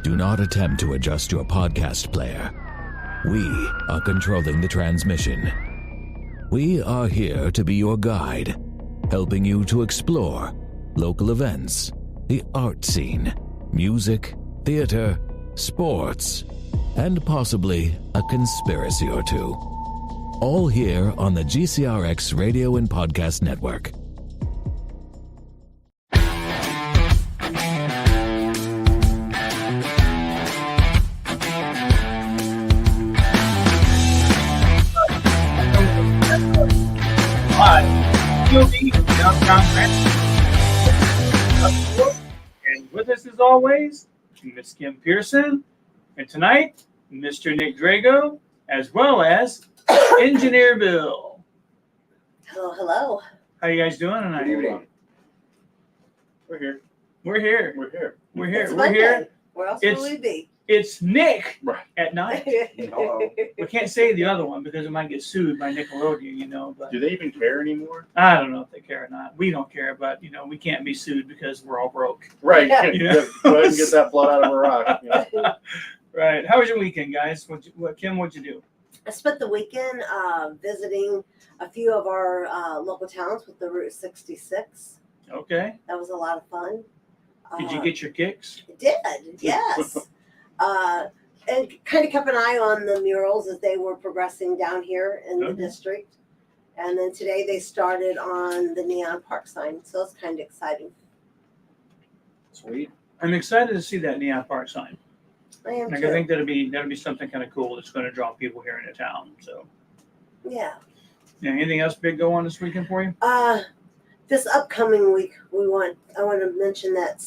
Do not attempt to adjust your podcast player. We are controlling the transmission. We are here to be your guide, helping you to explore local events, the art scene, music, theater, sports, and possibly a conspiracy or two. All here on the GCRX Radio and Podcast Network. And with us as always, Miss Kim Pearson, and tonight, Mr. Nick Drago, as well as Engineer Bill. Hello. How you guys doing tonight? Good evening. We're here. We're here. We're here. We're here. It's We're Monday. here. Where else It's- will we be? It's Nick Right. at night. Hello. We can't say the other one because it might get sued by Nickelodeon, you know. But Do they even care anymore? I don't know if they care or not. We don't care, but you know, we can't be sued because we're all broke. Right. Yeah. Yeah. Go ahead and get that blood out of a rock. Yeah. Right. How was your weekend, guys? Kim, what'd you do? I spent the weekend visiting a few of our local towns with the Route 66. Okay. That was a lot of fun. Did you get your kicks? Did, yes. And kind of kept an eye on the murals as they were progressing down here in the Okay. district. And then today they started on the Neon Park sign, so it's kind of exciting. Sweet. I'm excited to see that Neon Park sign. I am Like, too. I think that'll be something kind of cool that's going to draw people here into town. So, Yeah. anything else big go on this weekend for you? This upcoming week, I want to mention that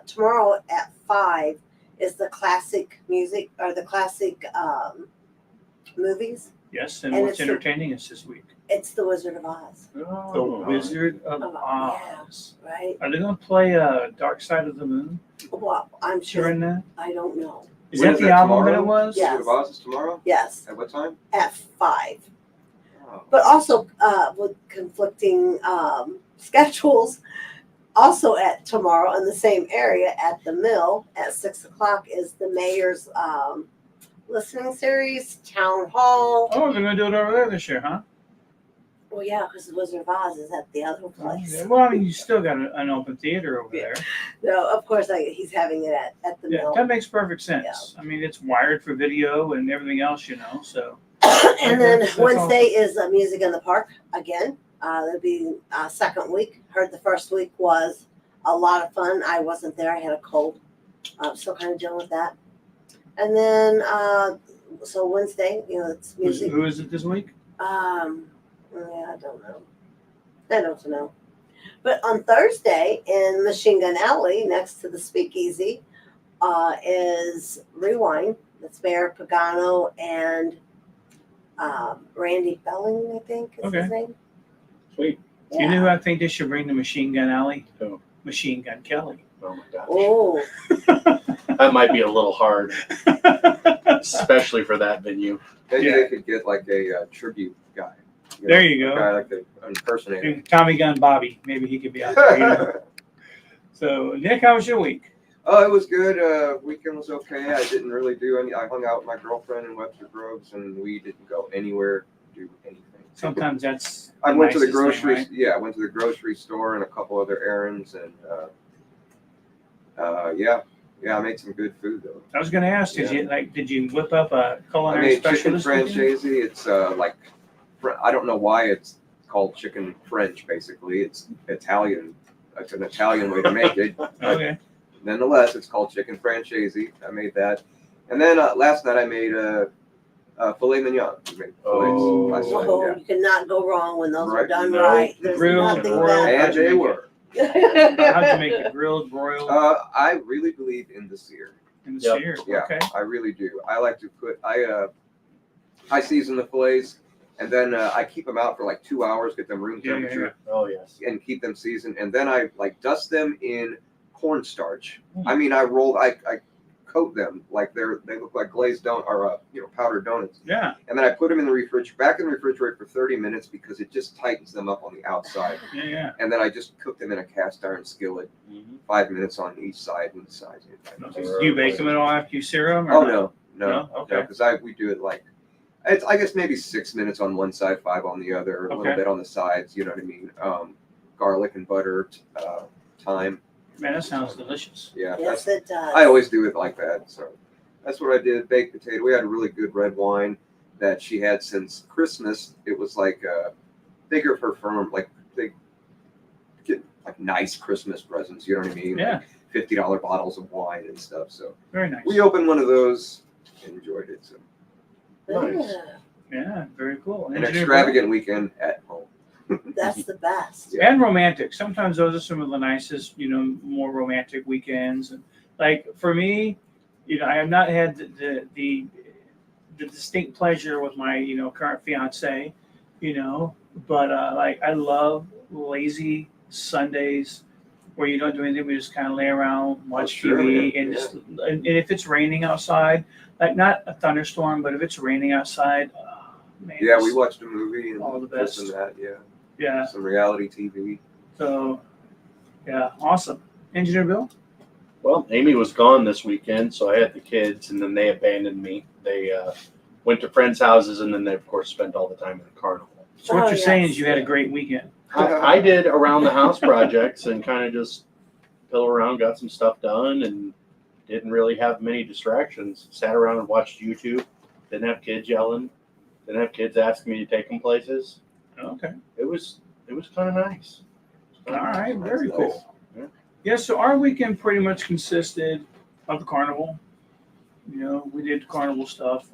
tomorrow at 5 is the classic music or the classic movies. Yes, and And what's it's the- entertaining us this week? It's the Wizard of Oz, The Oh, Wizard of Oh, Oz. right? Are they going to play Dark Side of the Moon Well, I'm during sure. that? I don't know. Is When that is the that, album that it tomorrow? was? Yeah. Wizard of Oz is tomorrow? Yes, At what time? at 5. Oh. But also with conflicting schedules. Also at tomorrow in the same area at the Mill at 6 o'clock is the mayor's listening series, town hall. Oh, they're going to do it over there this year, huh? Well, yeah, because the Wizard of Oz is at the other place. Okay. Well, I mean, you still got an open theater over there. No, of course, he's having it at the Yeah, Mill. that makes perfect sense. I mean, it's wired for video and everything else, you know. So, And then That's Wednesday is Music in the Park again. That'll be second week. Heard the first week was a lot of fun. I wasn't there. I had a cold. Still kind of dealing with that. And then, so Wednesday, it's music. who is it this week? Yeah, I don't know. I don't know. But on Thursday in Machine Gun Alley, next to the Speakeasy, is Rewind. That's Mayor Pagano and Randy Belling, I think is Okay. his name. Sweet. You know who I think they should bring to Machine Gun Alley? Who? Machine Gun Kelly. Oh my gosh. Oh, That might be a little hard, especially for that venue. Maybe Yeah. they could get like a tribute guy. There you go. A guy like the impersonator. Tommy Gun Bobby. Maybe he could be out there. You know? So, Nick, how was your week? Oh, it was good. Weekend was okay. I didn't really do any. I hung out with my girlfriend in Webster Groves, and we didn't go anywhere to do anything. Sometimes that's. I went to the nicest thing, grocery. right? Yeah, I went to the grocery store and a couple other errands, and yeah, I made some good food though. I was going to ask, did you whip up a I culinary made special chicken this weekend? francese. It's like I don't know why it's called chicken French. Basically, it's Italian. It's an Italian way to make it. Okay. Nonetheless, it's called chicken francese. I made that, and then last night I made filet mignon. We made Oh. fillets last night, oh, you cannot go wrong when those are Right. done No. right. There's Grilled, nothing broiled, yeah. And they were. How'd better. you make it? Grilled, broiled, I really believe in the sear. in the Yep. sear? Yeah, Okay. I really do. I like to put I season the fillets, and then I keep them out for like 2 hours, get them room Yeah, yeah, temperature, Oh yes. and keep them seasoned. And then I like dust them in cornstarch. Hmm. I mean, I coat them like they look like glazed or powdered donuts. Yeah. And then I put them in the refrigerator for 30 minutes because it just tightens them up on the outside. Yeah. And then I just cook them in a cast iron skillet, 5 minutes on each side and the sides. Do you bake them at all after you sear them? Oh no. Okay. Because we do it like I guess maybe 6 minutes on one side, 5 on the other, a little bit on the sides. You know what I mean? Garlic and butter, thyme. Man, that sounds delicious. Yeah. Yes, it does. I always do it like that. So that's what I did. Baked potato. We had a really good red wine that she had since Christmas. It was like big of her firm, like big, get like nice Christmas presents. You know what I mean? Yeah. Like $50 bottles of wine and stuff. So Very nice. we opened one of those and enjoyed it. So Nice. Yeah, very cool. an Engineer extravagant weekend at home. That's the best. and romantic. Sometimes those are some of the nicest, more romantic weekends. And like for me, I have not had the distinct pleasure with my current fiance, but like I love lazy Sundays where you don't do anything, we just kind of lay around, watch sure, TV, yeah, and yeah. just and if it's raining outside, like not a thunderstorm, but if it's raining outside, man, Yeah, it's we watched a movie and all the this best. and that. Yeah, Yeah. some reality TV. So, yeah, awesome. Engineer Bill? Well, Amy was gone this weekend, so I had the kids, and then they abandoned me. They went to friends' houses, and then they, of course, spent all the time in the carnival. So what Oh, you're saying yes. is you had a great weekend. I did around the house projects and kind of just pill around, got some stuff done, and didn't really have many distractions. Sat around and watched YouTube. Didn't have kids yelling. Didn't have kids asking me to take them places. Okay. It was kind of nice. All right. Very That's cool. Yeah. Yeah, so our weekend pretty much consisted of the carnival. We did carnival stuff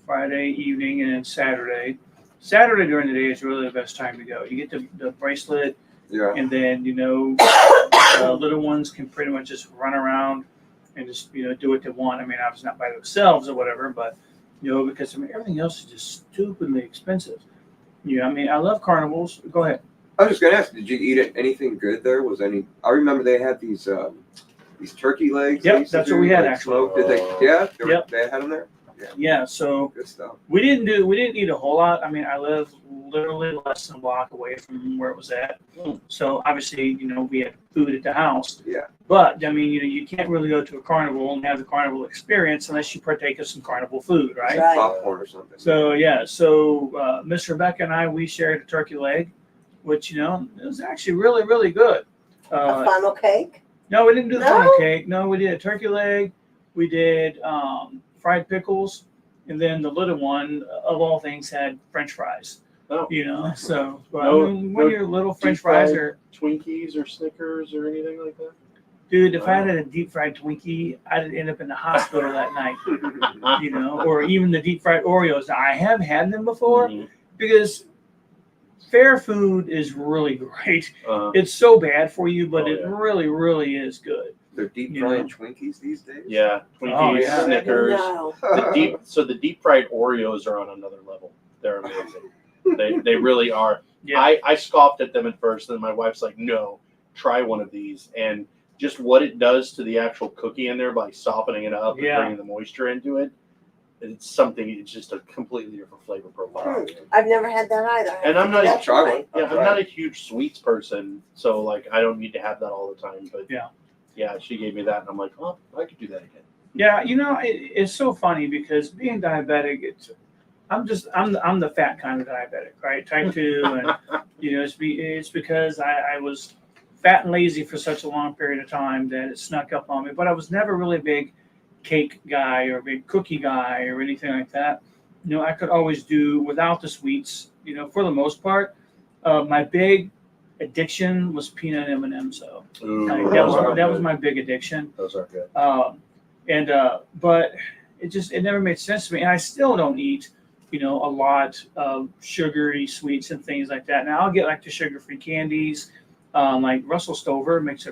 Friday evening and then Saturday. Saturday during the day is really the best time to go. You get the bracelet, Yeah. and then little ones can pretty much just run around and just do what they want. I mean, obviously not by themselves or whatever, but because everything else is just stupidly expensive. I love carnivals. Go ahead. I was just gonna ask, did you eat anything good there? I remember they had these turkey legs. Yep, they used to that's what do, we had, like, actually. smoked. Did they? Yeah. Yep. They had them there. Yeah, so Good stuff. we didn't eat a whole lot. I mean, I live literally less than a block away from where it was at. So obviously, we had food at the house. Yeah. But I mean, you can't really go to a carnival and have the carnival experience unless you partake of some carnival food, right? Right. Popcorn or something. So yeah, Miss Rebecca and I, we shared a turkey leg, which it was actually really, really good. A funnel cake. No, we didn't do the No? funnel cake. No, we did a turkey leg. We did fried pickles, and then the little one, of all things, had French fries. Oh. So No- when no your little French deep fried fries are, Twinkies or Snickers or anything like that? dude, if I had a deep fried Twinkie, I'd end up in the hospital that night. Or even the deep fried Oreos. I have had them before Mhm. because fair food is really great. Uh, It's so bad for you, but Oh, it yeah. really, really is good. They're deep You frying know. Twinkies these days. yeah, Twinkies, Oh, yeah. Snickers. No. The deep fried Oreos are on another level. They're amazing. they really are. Yeah. I scoffed at them at first, and my wife's like, "No, try one of these." And just what it does to the actual cookie in there by softening it up Yeah. and bringing the moisture into it, it's just a completely different flavor profile. I've never had that either. And I'm not That's try one. right. Yeah, I'm not a huge sweets person, so like I don't need to have that all the time. But yeah, she gave me that, and I'm like, oh, I could do that again. Yeah, it's so funny because being diabetic, I'm the fat kind of diabetic, right? Type 2, and it's because I was fat and lazy for such a long period of time that it snuck up on me. But I was never really a big cake guy or a big cookie guy or anything like that. I could always do without the sweets. For the most part, my big addiction was peanut M&Ms. So Ooh, like, those are that was good. my big addiction. Those are good. But it never made sense to me, and I still don't eat a lot of sugary sweets and things like that. Now I'll get like the sugar-free candies, like Russell Stover makes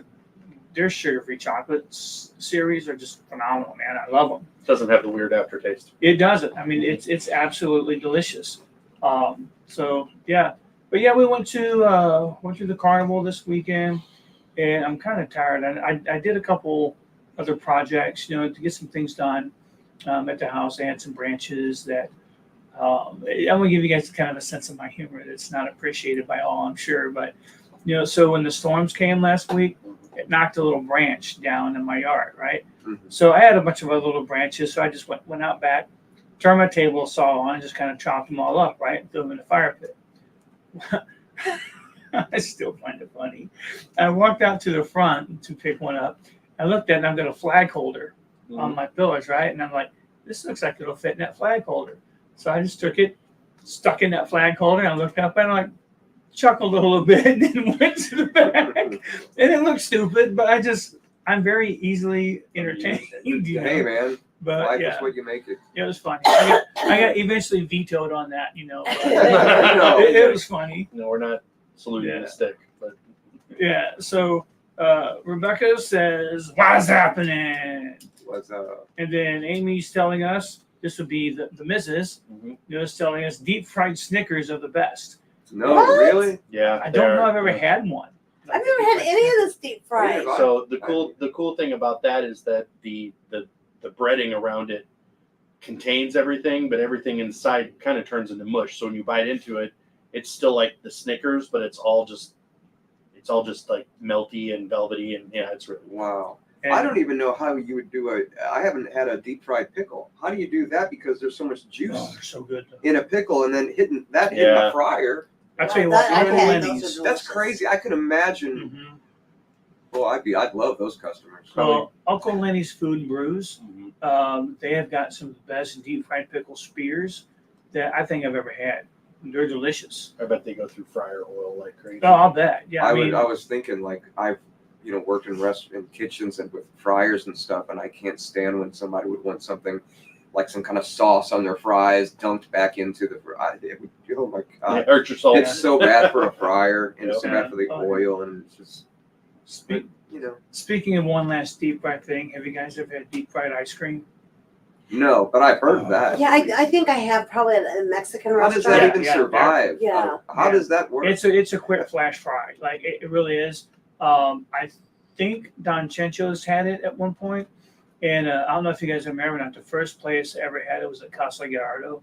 their sugar-free chocolate series are just phenomenal, man. I love them. Doesn't have the weird aftertaste. It doesn't. I mean, it's absolutely delicious. So yeah, but yeah, we went to the carnival this weekend, and I'm kind of tired. I did a couple other projects, to get some things done at the house. I had some branches that I'm gonna give you guys kind of a sense of my humor that's not appreciated by all, I'm sure. But so when the storms came last week, it knocked a little branch down in my yard, right? Mhm. So I had a bunch of other little branches, so I just went out back, turned my table saw on, and just kind of chopped them all up, right, and threw them in the fire pit. I still find it funny. I walked out to the front to pick one up. I looked at it, and I've got a flag holder on my pillars, right? And I'm like, this looks like it'll fit in that flag holder. So I just took it, stuck in that flag holder, and I looked up and I like chuckled a little bit and then went to the back. And it looked stupid, but I'm very easily entertained. Hey man, But life yeah, is what you make it. it was funny. I got eventually vetoed on that, but No. it was funny. No, we're not saluting Yeah. the stick, but Yeah. So Rebecca says, "What's happening?" Was And then Amy's telling us, this would be the missus, is telling us deep fried Snickers are the best. no, What? really? yeah, I don't know if I've ever they're- had one. I've never had any of this deep fried. Neither have I. So the cool thing about that is that the breading around it contains everything, but everything inside kind of turns into mush. So when you bite into it, it's still like the Snickers, but it's all just like melty and velvety, and yeah, it's really Wow. And I don't even know how you would do I haven't had a deep fried pickle. How do you do that? Because there's so much juice Oh, they're so good. in a pickle and then hitting in Yeah. the fryer. I tell you what, I've Uncle had those Lenny's. are delicious. That's crazy. I can imagine. Mhm. Well, I'd love those customers. Well, Uncle Lenny's Food and Brews, Mhm. they have got some of the best deep fried pickle spears that I think I've ever had. They're delicious. I bet they go through fryer oil like crazy. Oh, I'll bet. Yeah, I mean, I was thinking like I've worked in kitchens and with fryers and stuff, and I can't stand when somebody would want something like some kind of sauce on their fries dumped back into the fry. Oh my Yeah, god, hurt your soul. it's so bad for a fryer and it's so Yeah. bad for the Oh. oil, and it's just Speak, you know. speaking of one last deep fried thing, have you guys ever had deep fried ice cream? No, but I've heard of that. Yeah, I think I have probably at a Mexican How does restaurant. that even Yeah, survive? yeah. How Yeah. does that work? It's a quick flash fry. Like it really is. I think Don Chencho's had it at one point, and I don't know if you guys remember. Not the first place I ever had it was at Casa Gallardo.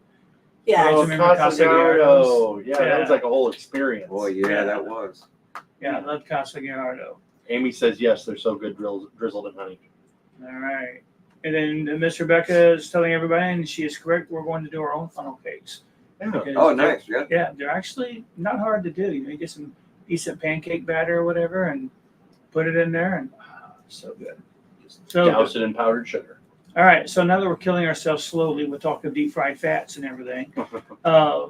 Yeah, Oh, remember Casa Casa Gallardo's. Yeah, Yeah. that was like a whole experience. Boy, yeah, Yeah. that was. Yeah, I love Casa Gallardo. Amy says yes, they're so good drizzled in honey. All right. And then Miss Rebecca is telling everybody, and she is correct, we're going to do our own funnel cakes. Yeah. Because Oh, they're- nice. Yeah. Yeah, they're actually not hard to do. You get some decent pancake batter or whatever and put it in there, and so good. So Douse it in powdered sugar. all right, so now that we're killing ourselves slowly with talking deep fried fats and everything,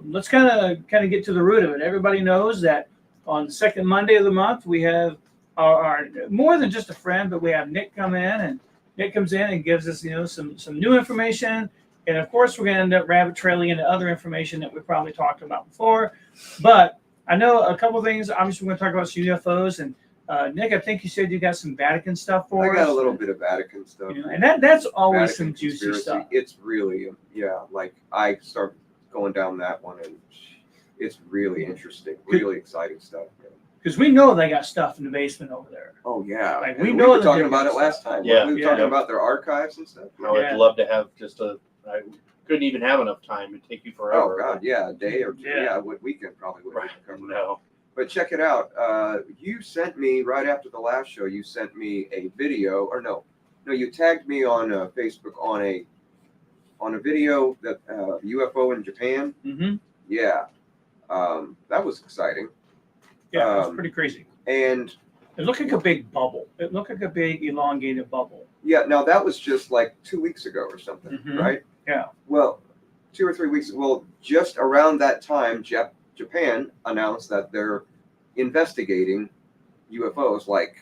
let's kind of get to the root of it. Everybody knows that on the second Monday of the month we have our more than just a friend, but we have Nick come in, and Nick comes in and gives us some new information, and of course we're going to end up rabbit trailing into other information that we probably talked about before. But I know a couple of things. Obviously, we're going to talk about some UFOs, and Nick, I think you said you got some Vatican stuff for I us. got a little bit of Vatican stuff. And that's always Vatican some juicy conspiracy. stuff. It's really, like I start going down that one, and it's really interesting, really exciting stuff. Man. Because we know they got stuff in the basement over there. Oh yeah, Like, and we we know were that talking they're about it good last stuff. time. Yeah. We were Yeah. talking about their archives and stuff. How Yeah. I'd love to have I couldn't even have enough time. It'd take you Oh forever. god, yeah, a day or two. Yeah. Yeah, what weekend probably would Right. cover. No. But check it out. You sent me right after the last show. You sent me a video, or no, you tagged me on Facebook on a video that UFO in Japan. Mm-hmm. Yeah, that was exciting. Yeah, it's pretty crazy. And It looked like a big bubble. It looked like a big elongated bubble. yeah, now that was just like 2 weeks ago or something, Mhm. right? Yeah. Well, 2 or 3 weeks. Well, just around that time, Japan announced that they're investigating UFOs. Like,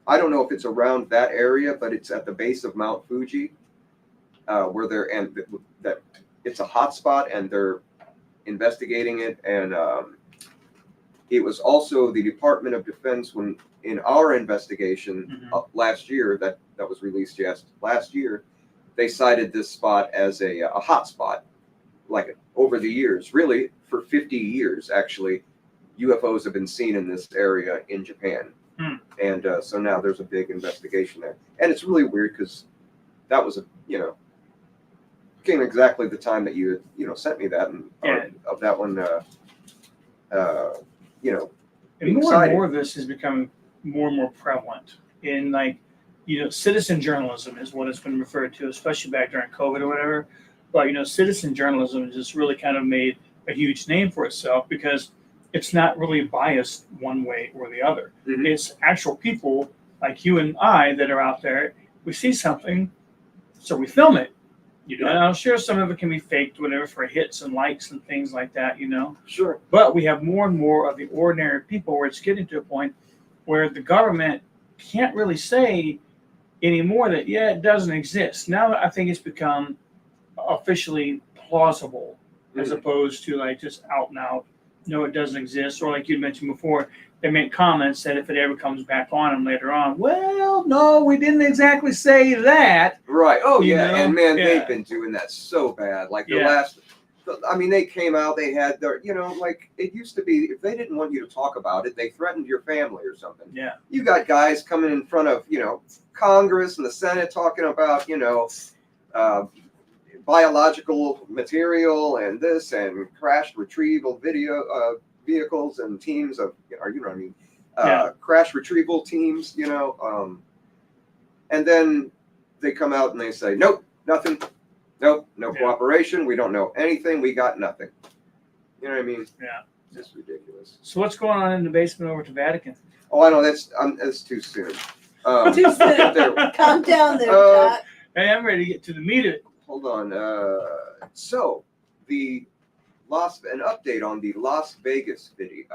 I don't know if it's around that area, but it's at the base of Mount Fuji, where that it's a hot spot, and they're investigating it. And it was also the Department of Defense when in our investigation last year that was released last year, they cited this spot as a hot spot, like over the years, really for 50 years actually. UFOs have been seen in this area in Japan. Hmm. And so now there's a big investigation there. And it's really weird because that was came exactly the time that you sent me that, and of that one, And more and more of this is becoming more and more prevalent in, like, citizen journalism is what it's been referred to, especially back during COVID or whatever. But, citizen journalism has just really kind of made a huge name for itself because it's not really biased one way or the other. Mhm. It's actual people like you and I that are out there. We see something, so we film it. And I'm sure some of it can be faked, whatever, for hits and likes and things like that, Sure. But we have more and more of the ordinary people where it's getting to a point where the government can't really say anymore that, it doesn't exist. Now I think it's become officially plausible as Mhm. opposed to like just out and out, no, it doesn't exist. Or like you mentioned before, they make comments that if it ever comes back on them later on, well, no, we didn't exactly say that. Right. Oh, You yeah. know? And man, Yeah. they've been doing that so bad. Like the Yeah. they came out, they had their, like it used to be, if they didn't want you to talk about it, they threatened your family or something. Yeah. You got guys coming in front of, Congress and the Senate talking about, biological material and this and crash retrieval vehicles and teams of, crash retrieval teams, and then they come out and they say, nope, nothing. Nope, no cooperation. We don't know anything. We got nothing. You know what I mean? Yeah. Just ridiculous. So what's going on in the basement over to Vatican? Oh, I know that's too soon. Too soon. there- Calm down there, Jack. Hey, I'm ready to get to the meat of it. Hold on. So an update on the Las Vegas video,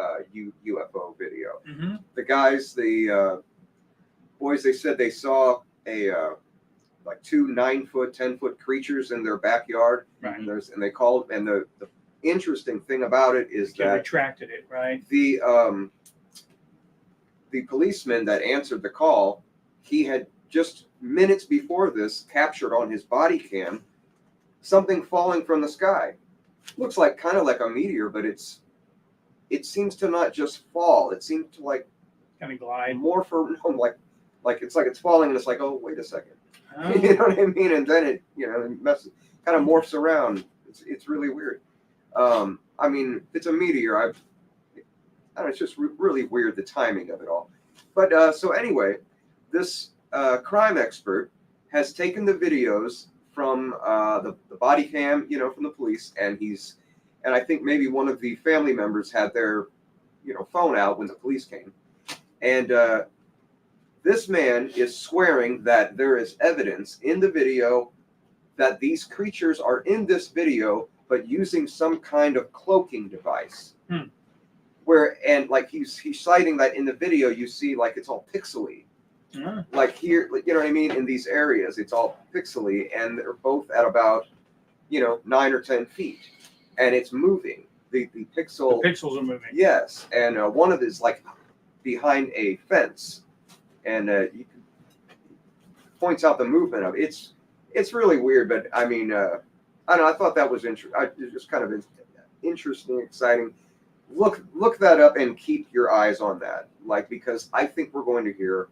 UFO video. Mm-hmm. The guys, the boys, they said they saw like 2 9-foot, 10-foot creatures in their backyard. Right. And they called, and the interesting thing about it is They that retracted it, right? the policeman that answered the call, he had just minutes before this captured on his body cam something falling from the sky. Looks kind of like a meteor, but it seems to not just fall. It seems to Kind of glide. like it's falling, and it's like, oh, wait a second. Oh. You know what I mean? And then it kind of morphs around. It's really weird. I mean, it's a meteor. I don't know, it's just really weird, the timing of it all. But so anyway, this crime expert has taken the videos from the body cam, from the police, and I think maybe one of the family members had their, phone out when the police came, and this man is swearing that there is evidence in the video that these creatures are in this video, but using some kind of cloaking device. And he's citing that in the video, you see it's all pixely. Like here, you know what I mean? In these areas, it's all pixely, and they're both at about, 9 or 10 feet, and it's moving. The pixels are moving. Yes, and one of it is behind a fence, and you can points out the movement of it. It's really weird, but I mean, I don't know. I thought that was just kind of interesting, exciting. Look that up and keep your eyes on that, because I think we're going to hear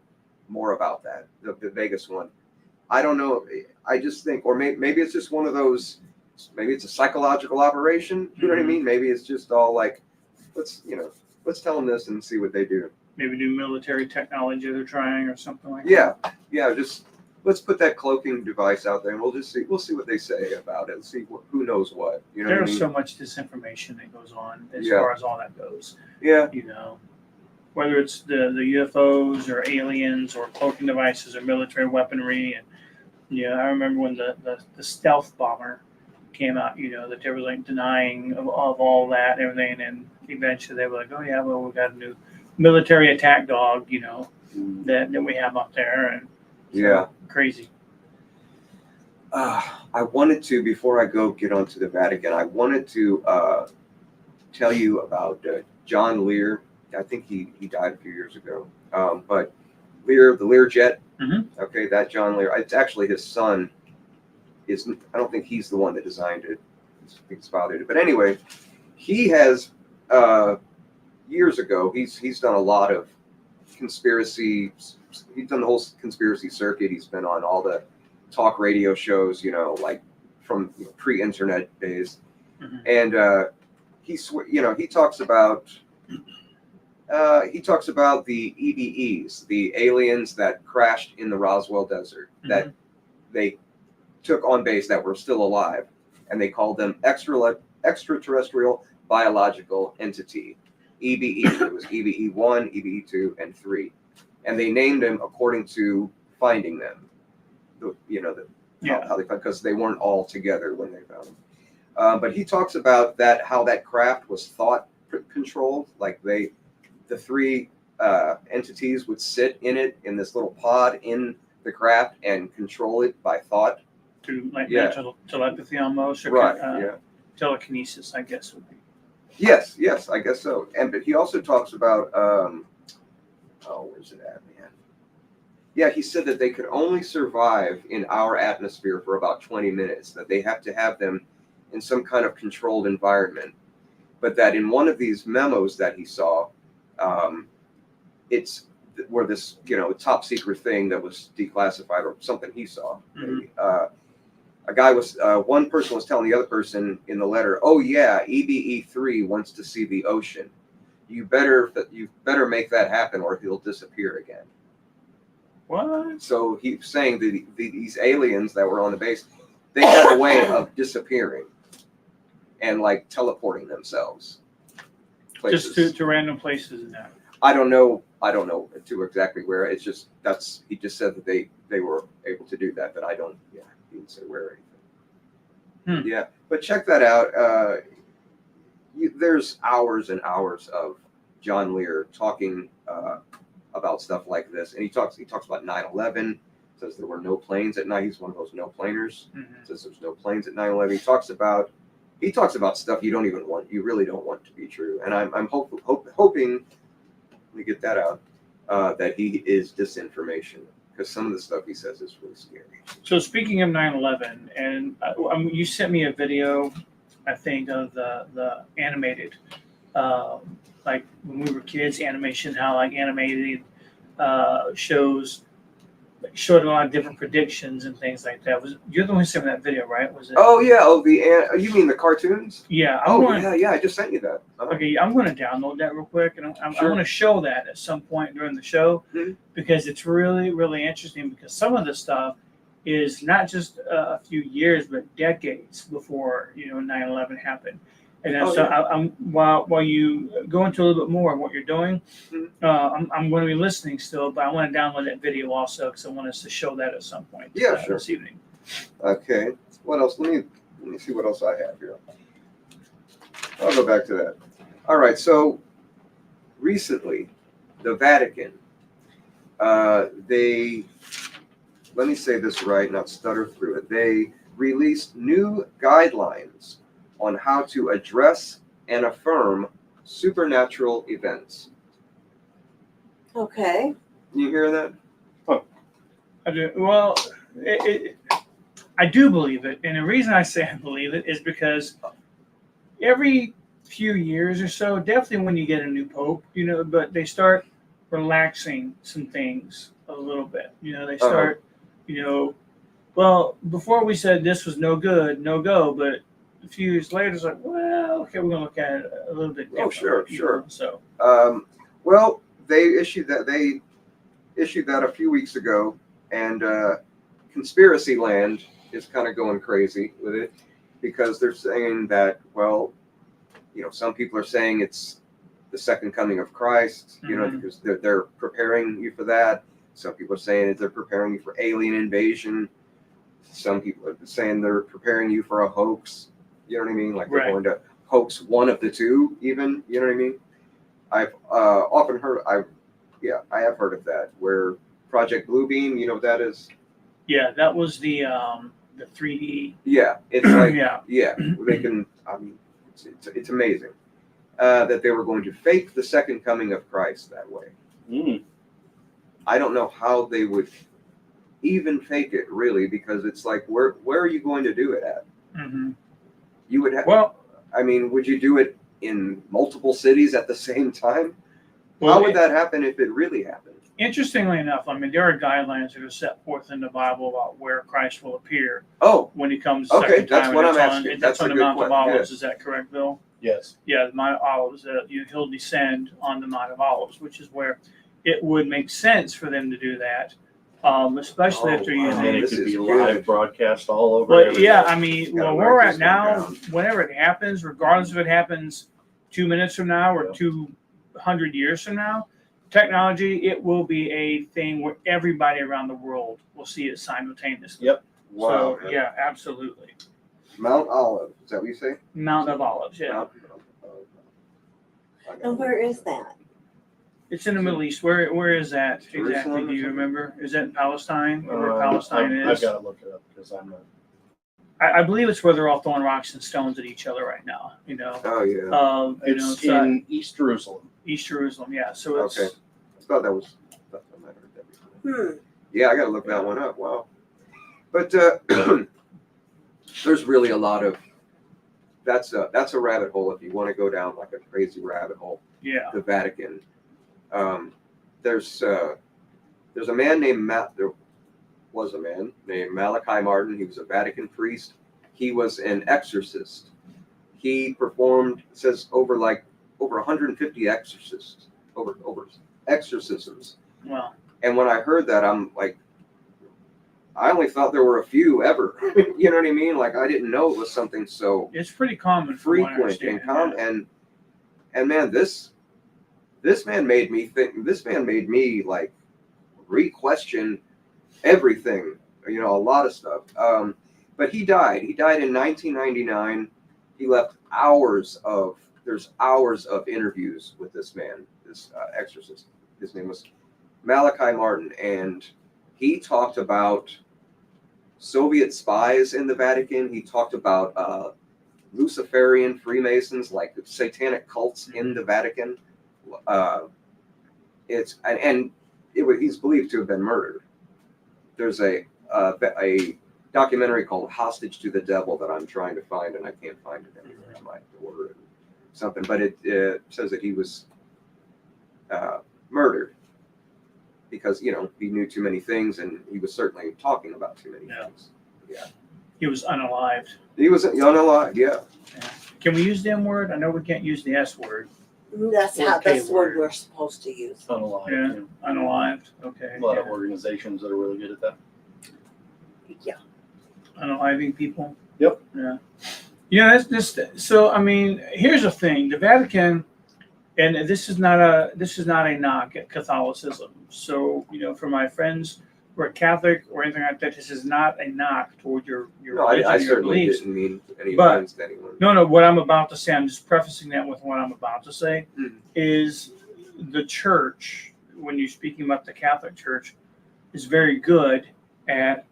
more about that, the Vegas one. I don't know. I just think, or maybe it's just one of those. Maybe it's a psychological operation. You know what I mean? Maybe it's just all let's tell them this and see what they do. Maybe new military technology they're trying or something like that. Yeah. Just let's put that cloaking device out there, and we'll see what they say about it. See who knows what. You know, There's so much disinformation that goes on as far as all that goes. Yeah. Whether it's the UFOs or aliens or cloaking devices or military weaponry, and I remember when the stealth bomber came out, that they were denying of all that and everything, and eventually they were like, oh yeah, well, we got a new military attack dog, that we have up there, and crazy. I wanted to, before I go get onto the Vatican, I wanted to tell you about John Lear. I think he died a few years ago, but Lear, the Learjet. Mm-hmm. Okay, that John Lear. It's actually his son. I don't think he's the one that designed it. I think his father did. But anyway, he has years ago. He's done a lot of conspiracy. He's done the whole conspiracy circuit. He's been on all the talk radio shows, like from pre-internet days, Mhm. and he talks about the EBEs, the aliens that crashed in the Roswell Desert, that they took on base that were still alive, and they called them extraterrestrial biological entity, EBE. It was EBE 1, EBE 2, and 3, and they named them according to finding them. How they found, because they weren't all together when they found them. But he talks about how that craft was thought controlled, like the three entities would sit in it in this little pod in the craft and control it by thought. Through like Yeah. telepathy almost, or Right. telekinesis, I guess would be. Yes, I guess so. But he also talks about where's it at, man? Yeah, he said that they could only survive in our atmosphere for about 20 minutes, that they have to have them in some kind of controlled environment. But that in one of these memos that he saw, it's where this, top secret thing that was declassified or something he saw. Maybe. One person was telling the other person in the letter, "Oh yeah, EBE3 wants to see the ocean. You better make that happen, or he'll disappear again." What? So he's saying that these aliens that were on the base, they had a way of disappearing and like teleporting themselves. Places. Just to random places and that. I don't know to exactly where. It's just he just said that they were able to do that, but I don't. Yeah, he didn't say where or anything. Yeah, but check that out. There's hours and hours of John Lear talking about stuff like this, and he talks about 9/11. Says there were no planes at night. He's one of those no planers. Says there's no planes at 9/11. He talks about stuff you really don't want to be true. And I'm hoping we get that out, that he is disinformation, because some of the stuff he says is really scary. So speaking of 9/11, and you sent me a video, I think, of the animated, like when we were kids, animation, how like animated shows showed a lot of different predictions and things like that. You're the one who sent me that video, right? Was it? Oh yeah. You mean the cartoons? Yeah. Yeah. I just sent you that. Okay, I'm going to download that real quick, and I'm Sure. going to show that at some point during the show, because it's really, really interesting. Because some of the stuff is not just a few years, but decades before 9/11 happened. And I'm while you go into a little bit more of what you're doing, I'm going to be listening still, but I want to download that video also because I want us to show that at some point. Yeah, sure. This evening. Okay. What else? Let me see what else I have here. I'll go back to that. All right. So recently, the Vatican, let me say this right, not stutter through it. They released new guidelines on how to address and affirm supernatural events. Okay. Can you hear that? I do. Well, I do believe it, and the reason I say I believe it is because every few years or so, definitely when you get a new pope, but they start relaxing some things a little bit. They start, well, before we said this was no good, no go, but a few years later, it's like, well, okay, we're going to look at it a little bit different. Oh, sure. So, well, they issued that a few weeks ago, and Conspiracy Land is kind of going crazy with it, because they're saying that, well, some people are saying it's the second coming of Christ, because they're preparing you for that. Some people are saying that they're preparing you for alien invasion. Some people are saying they're preparing you for a hoax. You know what I mean? Like they're going to hoax one of the two, even. You know what I mean? I've often heard. I have heard of that. Where Project Bluebeam, you know what that is? Yeah, that was the 3D. Yeah, it's like they can. I mean, it's amazing that they were going to fake the second coming of Christ that way. I don't know how they would even fake it, really, because it's like, where are you going to do it at? Mm-hmm. You would have. Well, I mean, would you do it in multiple cities at the same time? Well, How would that happen if it really happened? Interestingly enough, I mean, there are guidelines that are set forth in the Bible about where Christ will appear Oh, when he comes Okay, second that's time. what and I'm it's on- asking. That's That's on a the good Mount of question, Olives. yeah. Is that correct, Bill? Yes. Yeah, the Mount of Olives. He'll descend on the Mount of Olives, which is where it would make sense for them to do that, especially Oh, after wow. using. And then it This could is be good. live broadcast all over. But everywhere. yeah, I mean, Gotta where we're write at this one now, down. whenever it happens, regardless if it happens 2 minutes from now or Yeah. 200 years from now, technology, it will be a thing where everybody around the world will see it simultaneously. Yep. Wow. So, yeah, absolutely. Mount Olive. Is that what you say? Mount of Olives, yeah. Mount Olive. I got And it. where is that? It's in the Middle East. Where is that exactly? Jerusalem Do or you something? remember? Is that in Palestine? Or where Palestine I've is? got to look it up because I'm not. I believe it's where they're all throwing rocks and stones at each other right now. Oh yeah. It's so in East Jerusalem. East Jerusalem, yeah. So it's Okay. I thought that was. I might have heard that before. Yeah, I got to look that one up. Wow. But there's really a lot of. That's a rabbit hole if you want to go down like a crazy rabbit hole. yeah. The Vatican. There's a man named there was a man named Malachi Martin. He was a Vatican priest. He was an exorcist. He performed, it says, over 150 exorcisms. Over exorcisms. Well, And when I heard that, I'm like, I only thought there were a few ever. You know what I mean? Like I didn't know it was something so it's pretty common from what I frequent and understand, and man, this man made me think. This man made me like re-question everything. You know, a lot of stuff. But he died. He died in 1999. He left there's hours of interviews with this man, this exorcist. His name was Malachi Martin, and he talked about Soviet spies in the Vatican. He talked about Luciferian Freemasons, like satanic cults in the Vatican. He's believed to have been murdered. There's a documentary called "Hostage to the Devil" that I'm trying to find, and I can't find it anywhere. I might have to order it, something. But it says that he was murdered because he knew too many things, and he was certainly talking about too many things. Yeah, he was unalived. he was unalive. Yeah. Can we use the M word? I know we can't use the S word. That's Or K the word word. we're supposed to use. Unalive. Yeah, unalived. Okay. A lot of yeah. organizations that are really good at that. Yeah. Unaliving people. Yep. Yeah. Yeah, that's just so. I mean, here's the thing: the Vatican, and this is not a knock at Catholicism. So for my friends who are Catholic or anything like that, this is not a knock toward your No, religion, I your certainly beliefs. didn't mean any But- offense to anyone. No. What I'm about to say, I'm just prefacing that with what I'm about to say, Mhm. is the church, when you're speaking about the Catholic Church, is very good at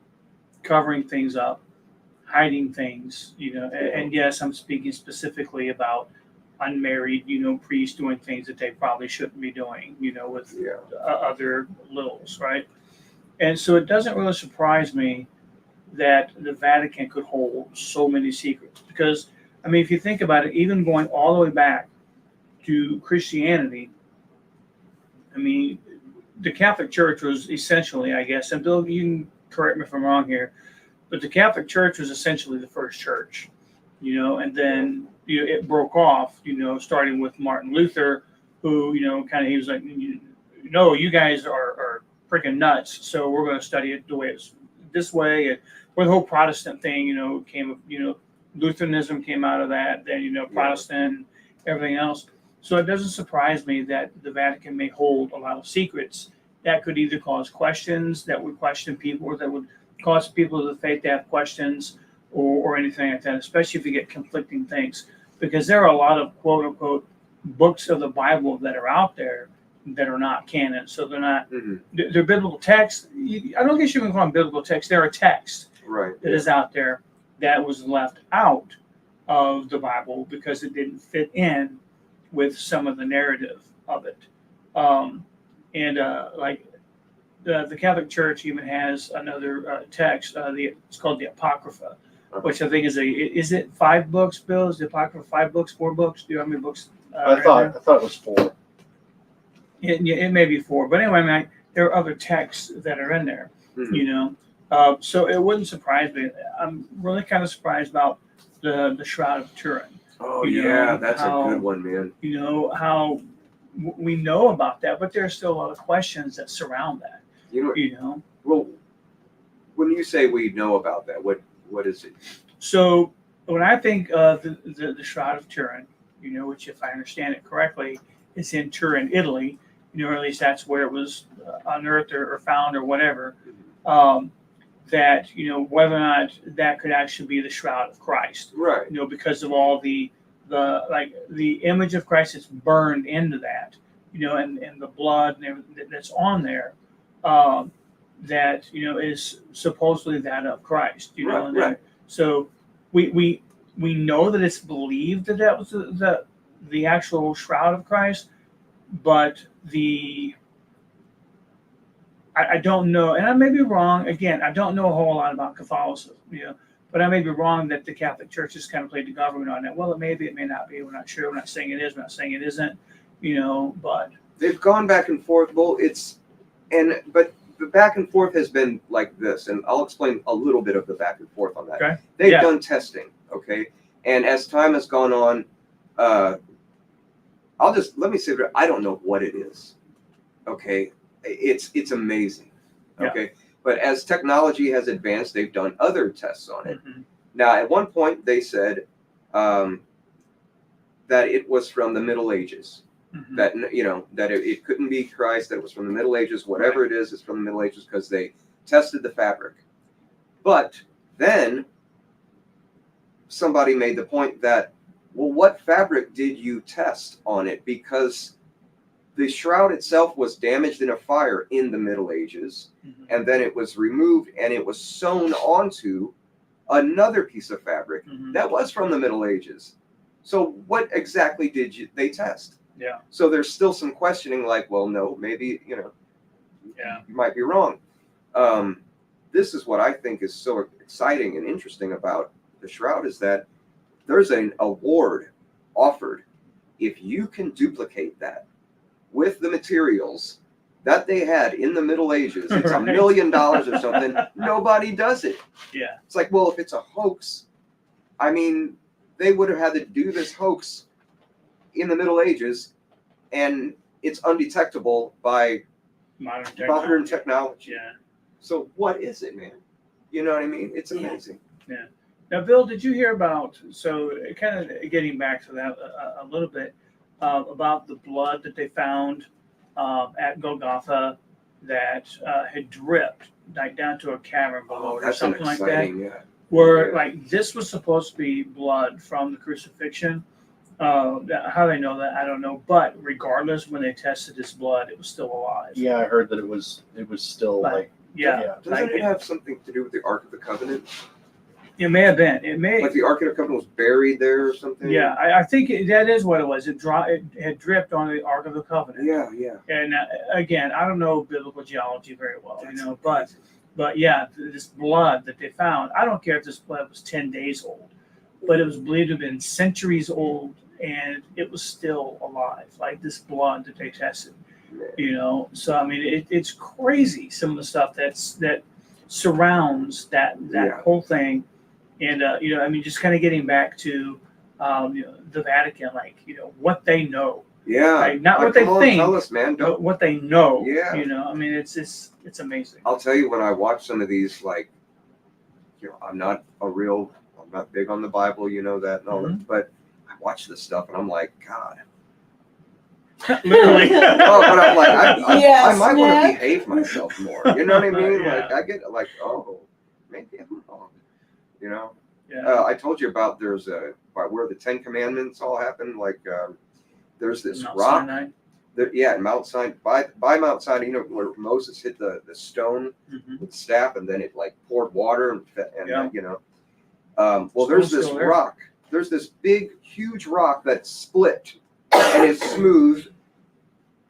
covering things up, hiding things, and yes, I'm speaking specifically about unmarried, priests doing things that they probably shouldn't be doing, with Yeah. other littles, right? And so it doesn't really surprise me that the Vatican could hold so many secrets. Because, I mean, if you think about it, even going all the way back to Christianity, I mean, the Catholic Church was essentially, I guess, and Bill, you can correct me if I'm wrong here, but the Catholic Church was essentially the first church, and then it broke off, starting with Martin Luther, who, he was like, you guys are freaking nuts, so we're going to study it the way it's this way, and where the whole Protestant thing, came, Lutheranism came out of that, then, Protestant, everything else. So it doesn't surprise me that the Vatican may hold a lot of secrets that could either cause questions, that would question people, or that would cause people of the faith to have questions or anything like that, especially if you get conflicting things. Because there are a lot of quote unquote books of the Bible that are out there that are not canon. So they're not, Mhm. they're biblical texts. I don't guess you can call them biblical texts. They're a text Right. that is out there that was left out of the Bible because it didn't fit in with some of the narrative of it. The Catholic Church even has another text. It's called the Apocrypha, which I think is it 5 books, Bill? Is the Apocrypha 5 books, 4 books? Do you know how many books? I thought it was 4. It may be 4, but anyway, I mean, there are other texts that are in there, Mhm. you know. So it wouldn't surprise me. I'm really kind of surprised about the Shroud of Turin. Oh You yeah, know, that's how- a good one, man. You know how we know about that, but there are still a lot of questions that surround that. You know, You know, well, when you say we know about that, what is it? so when I think of the Shroud of Turin, you know, which if I understand it correctly, is in Turin, Italy. You know, or at least that's where it was unearthed or found or whatever. That, you know, whether or not that could actually be the Shroud of Christ, Right. you know, because of all the image of Christ that's burned into that, you know, and the blood and everything that's on there, that, you know, is supposedly that of Christ, you know. Right, And then, right. so we know that it's believed that that was the actual Shroud of Christ, but I don't know, and I may be wrong. Again, I don't know a whole lot about Catholicism, you know, but I may be wrong that the Catholic Church has kind of played the government on that. Well, it may be, it may not be. We're not sure. We're not saying it is. We're not saying it isn't, you know. But They've gone back and forth. Well, but the back and forth has been like this, and I'll explain a little bit of the back and forth on that. Okay. They've Yeah. done testing, okay, and as time has gone on, let me say that I don't know what it is, okay. It's amazing, Yeah. okay. But as technology has advanced, they've done other tests on it. mhm, Now, at one point, they said that it was from the Middle Ages. mhm. That, you know, that it couldn't be Christ, that it was from the Middle Ages. Whatever it is, it's from the Middle Ages because they tested the fabric. But then somebody made the point that, well, what fabric did you test on it? Because the shroud itself was damaged in a fire in the Middle Ages, Mhm. and then it was removed and it was sewn onto another piece of fabric Mhm. that was from the Middle Ages. So what exactly did they test? Yeah. So there's still some questioning, like, well, no, maybe, you know, Yeah. you might be wrong. This is what I think is so exciting and interesting about the shroud is that there's an award offered if you can duplicate that with the materials that they had in the Middle Ages. It's Right. $1 million or something. Nobody does it. Yeah. It's like, well, if it's a hoax, I mean, they would have had to do this hoax in the Middle Ages, and it's undetectable by modern technology. Yeah. So what is it, man? You know what I mean? It's Yeah. amazing. Now, Bill, did you hear about, so kind of getting back to that a little bit, about the blood that they found at Golgotha that had dripped like down to a cavern below it or That's an something like that? exciting, yeah. Where Yeah. like this was supposed to be blood from the crucifixion. How they know that, I don't know. But regardless, when they tested his blood, it was still alive. Yeah, I heard that it was still like Yeah. Doesn't Like it have something to do with the Ark of the Covenant? it may have been. It may. Like the Ark of the Covenant was buried there or something? Yeah, I think that is what it was. It had dripped on the Ark of the Covenant. Yeah, yeah. And again, I don't know biblical geology very well, That's you know, but amazing. yeah, this blood that they found, I don't care if this blood was 10 days old, but it was believed to have been centuries old and it was still alive, like this blood that they tested, you know. So, I mean, it's crazy some of the stuff that surrounds that Yeah. whole thing. And, you know, I mean, just kind of getting back to, you know, the Vatican, like, you know, what they know. Yeah. Right, not Like, what they come on, think, Tell us, man. but Don't. what they know. Yeah. You know, I mean, it's amazing. I'll tell you, when I watch some of these, like, you know, I'm not big on the Bible, you know that and all that, but I watch this stuff and I'm like, God. Literally. Oh, but I'm like, I Yes, might want to Nick. behave myself more. You know what I mean? Yeah. Like, I get like, oh, maybe I'm wrong. You know? Yeah. I told you about there's where the 10 Commandments all happened. Like, there's this Mount rock. Sinai. Yeah, in Mount Sinai, by Mount Sinai, you know, where Moses hit the stone Mhm. with the staff, and then it like poured water and Yeah. you know. Well, there's Stone's this still there. rock. There's this big, huge rock that's split and it's smooth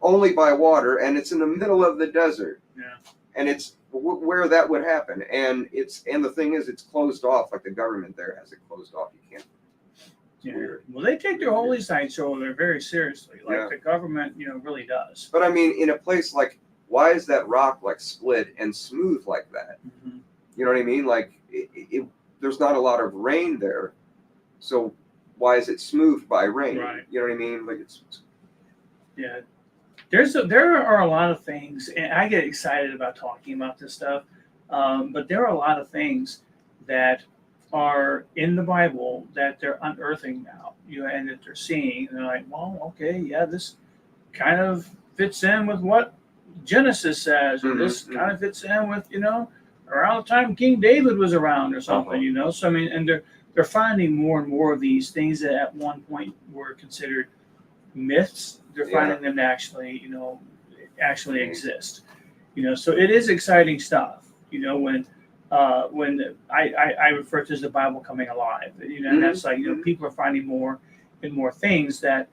only by water, and it's in the middle of the desert. Yeah. and it's where that would happen, and the thing is, it's closed off. Like the government there has it closed off. You can't. It's Yeah. weird. Well, they take their holy sites over there very seriously, like Yeah. the government, really does. But I mean, in a place like, why is that rock like split and smooth like that? Mhm. You know what I mean? Like, there's not a lot of rain there, so why is it smooth by rain? Right. You know what I mean? Like it's Yeah, there are a lot of things, and I get excited about talking about this stuff. But there are a lot of things that are in the Bible that they're unearthing now, and that they're seeing. And they're like, well, okay, yeah, this kind of fits in with what Genesis says, or this Mhm, kind of fits in with around the time King David was around, or something. So I mean, and they're finding more and more of these things that at one point were considered myths. They're Yeah. finding them to actually exist. So it is exciting stuff. When I refer to as the Bible coming alive. And that's like people are finding more and more things that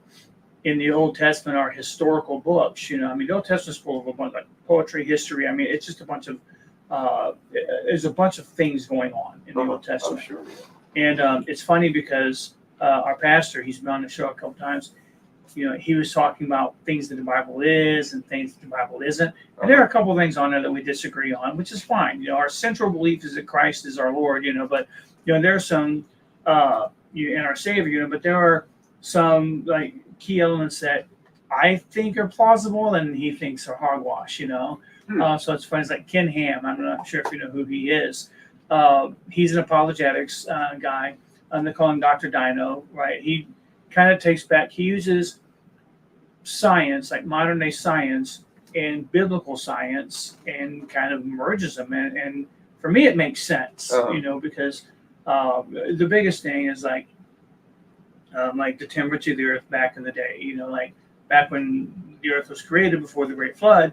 in the Old Testament are historical books. I mean, the Old Testament's full of a bunch of like poetry, history. I mean, it's just a bunch of there's a bunch of things going on in the Old oh, Testament. sure. And it's funny because our pastor, he's been on the show a couple times. He was talking about things that the Bible is and things that the Bible isn't. And there are a couple of things on there that we disagree on, which is fine. Our central belief is that Christ is our Lord, but there are some and our Savior, but there are some like key elements that I think are plausible and he thinks are hogwash, So it's funny. It's like Ken Ham. I'm not sure if you know who he is. He's an apologetics guy. They call him Dr. Dino, right? He kind of takes back. He uses science, like modern day science, and biblical science, and kind of merges them. And for me, it makes sense, because the biggest thing is like the temperature of the earth back in the day. Like back when the earth was created before the Great Flood.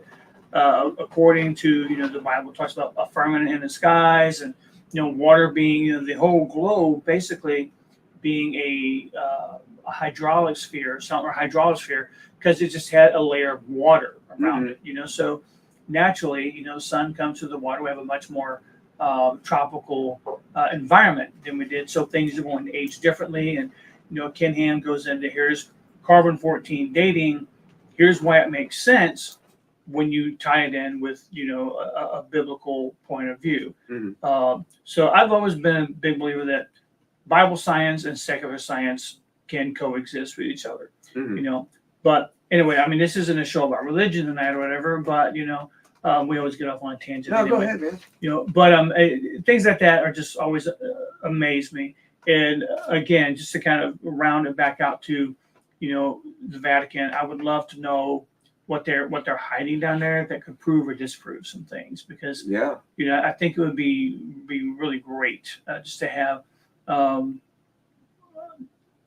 According to the Bible talks about a firmament in the skies, and water being the whole globe basically being a hydraulic sphere, or hydrosphere, because it just had a layer of water around it. So naturally, the sun comes through the water. We have a much more tropical environment than we did. So things are going to age differently. And Ken Ham goes into here's carbon-14 dating. Here's why it makes sense when you tie it in with a biblical point of view. So I've always been a big believer that Bible science and secular science can coexist with each other. But anyway, I mean, this isn't a show about religion tonight or whatever, but we always get off on a tangent. No, anyway. go ahead, man. But things like that are just always amaze me. And again, just to kind of round it back out to the Vatican, I would love to know what they're hiding down there that could prove or disprove some things, because I think it would be really great just to have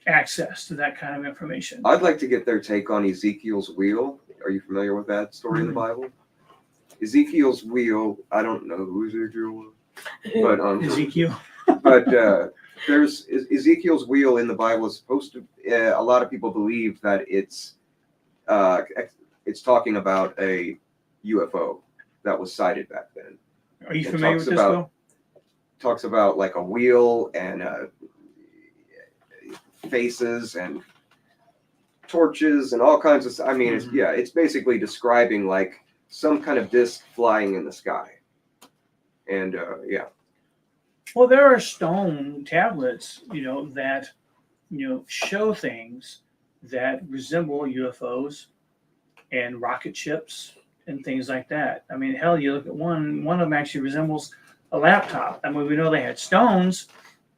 access to that kind of information. I'd like to get their take on Ezekiel's wheel. Are you familiar with that story in the Bible? Ezekiel's wheel. I don't know who Ezekiel was, but Ezekiel. but there's Ezekiel's wheel in the Bible is supposed to. A lot of people believe that it's talking about a UFO that was sighted back then. Are you It familiar talks with this, about- Bill? Talks about like a wheel and faces and torches and all kinds of. I mean, it's basically describing like some kind of disc flying in the sky. And Well, there are stone tablets, that show things that resemble UFOs and rocket ships and things like that. I mean, hell, you look at one of them actually resembles a laptop. I mean, we know they had stones,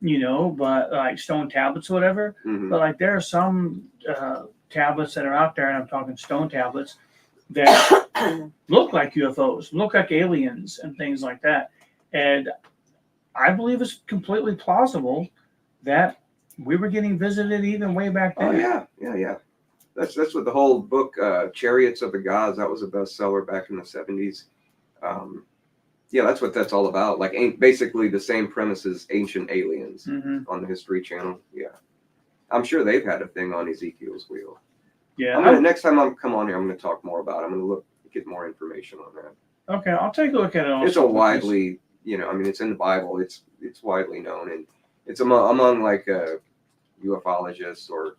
but like stone tablets or whatever. But like there are some tablets that are out there, and I'm talking stone tablets that look like UFOs, look like aliens and things like that. And I believe it's completely plausible that we were getting visited even way back then. Oh yeah. That's what the whole book, Chariots of the Gods, that was a bestseller back in the 70s. That's what that's all about. Like basically the same premise as Ancient Aliens on the History Channel. Yeah. I'm sure they've had a thing on Ezekiel's wheel. Yeah. Next time I come on here, I'm going to talk more about it. I'm going to get more information on that. Okay, I'll take a look at it. Also, It's a because- widely, I mean, it's in the Bible. It's widely known, and it's among like ufologists or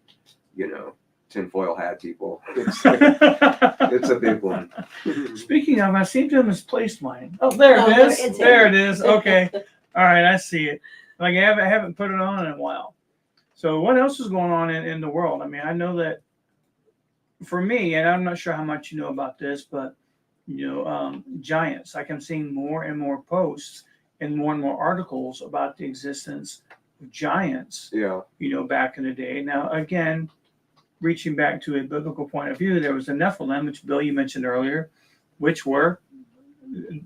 tinfoil hat people. It's a big one. Speaking of, I seem to have misplaced mine. Oh, there No, it is. it's There in. it is. Okay. All right, I see it. Like I haven't put it on in a while. So what else is going on in the world? I mean, I know that for me, and I'm not sure how much you know about this, but giants. Like I'm seeing more and more posts and more articles about the existence of giants. Yeah. Back in the day. Now, again, reaching back to a biblical point of view, there was the Nephilim, which Bill you mentioned earlier, which were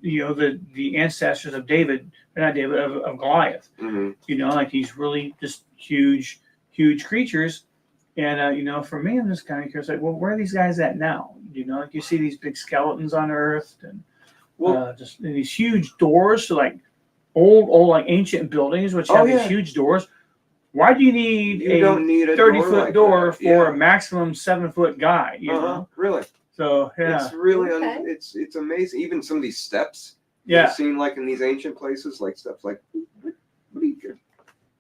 the ancestors of David, not David, of Goliath. Hmm. Like these really just huge creatures. And for me, I'm just kind of curious, like, well, where are these guys at now? Like you see these big skeletons unearthed, and just in these huge doors to like old like ancient buildings, which have these huge doors. Why do you need You don't need a 30-foot like door that. for a maximum 7-foot guy? You know, Really? so yeah, It's really Okay. it's amazing. Even some of these steps. yeah, You've seen like in these ancient places, like steps like what do you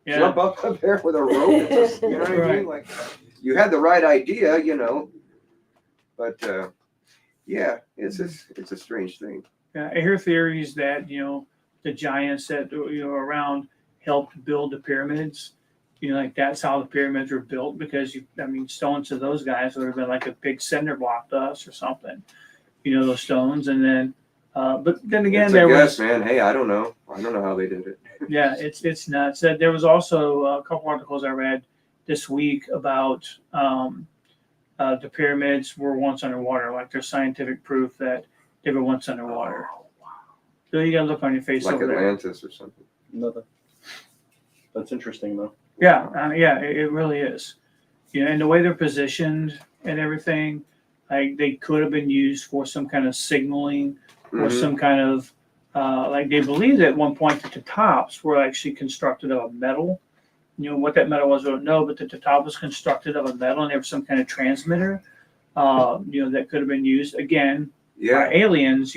yeah. jump up there with a rope? It's just, you know what I mean? Right. Like you had the right idea, but it's a strange thing. Yeah, I hear theories that the giants that around helped build the pyramids. Like that's how the pyramids were built, because stones to those guys would have been like a big cinder block to us or something. Those stones, and then, but then again, It's there a guess, was man. Hey, I don't know. I don't know how they did it. yeah, it's nuts. There was also a couple articles I read this week about the pyramids were once underwater. Like there's scientific proof that they were once underwater. So you gotta look on your face Like over there. Atlantis or something. Nothing. That's interesting though. Yeah, it really is. And the way they're positioned and everything, like they could have been used for some kind of signaling or Mhm. some kind of like they believed at one point that the tops were actually constructed of a metal. What that metal was, I don't know, but that the top was constructed of a metal, and there was some kind of transmitter, that could have been used again Yeah. by aliens.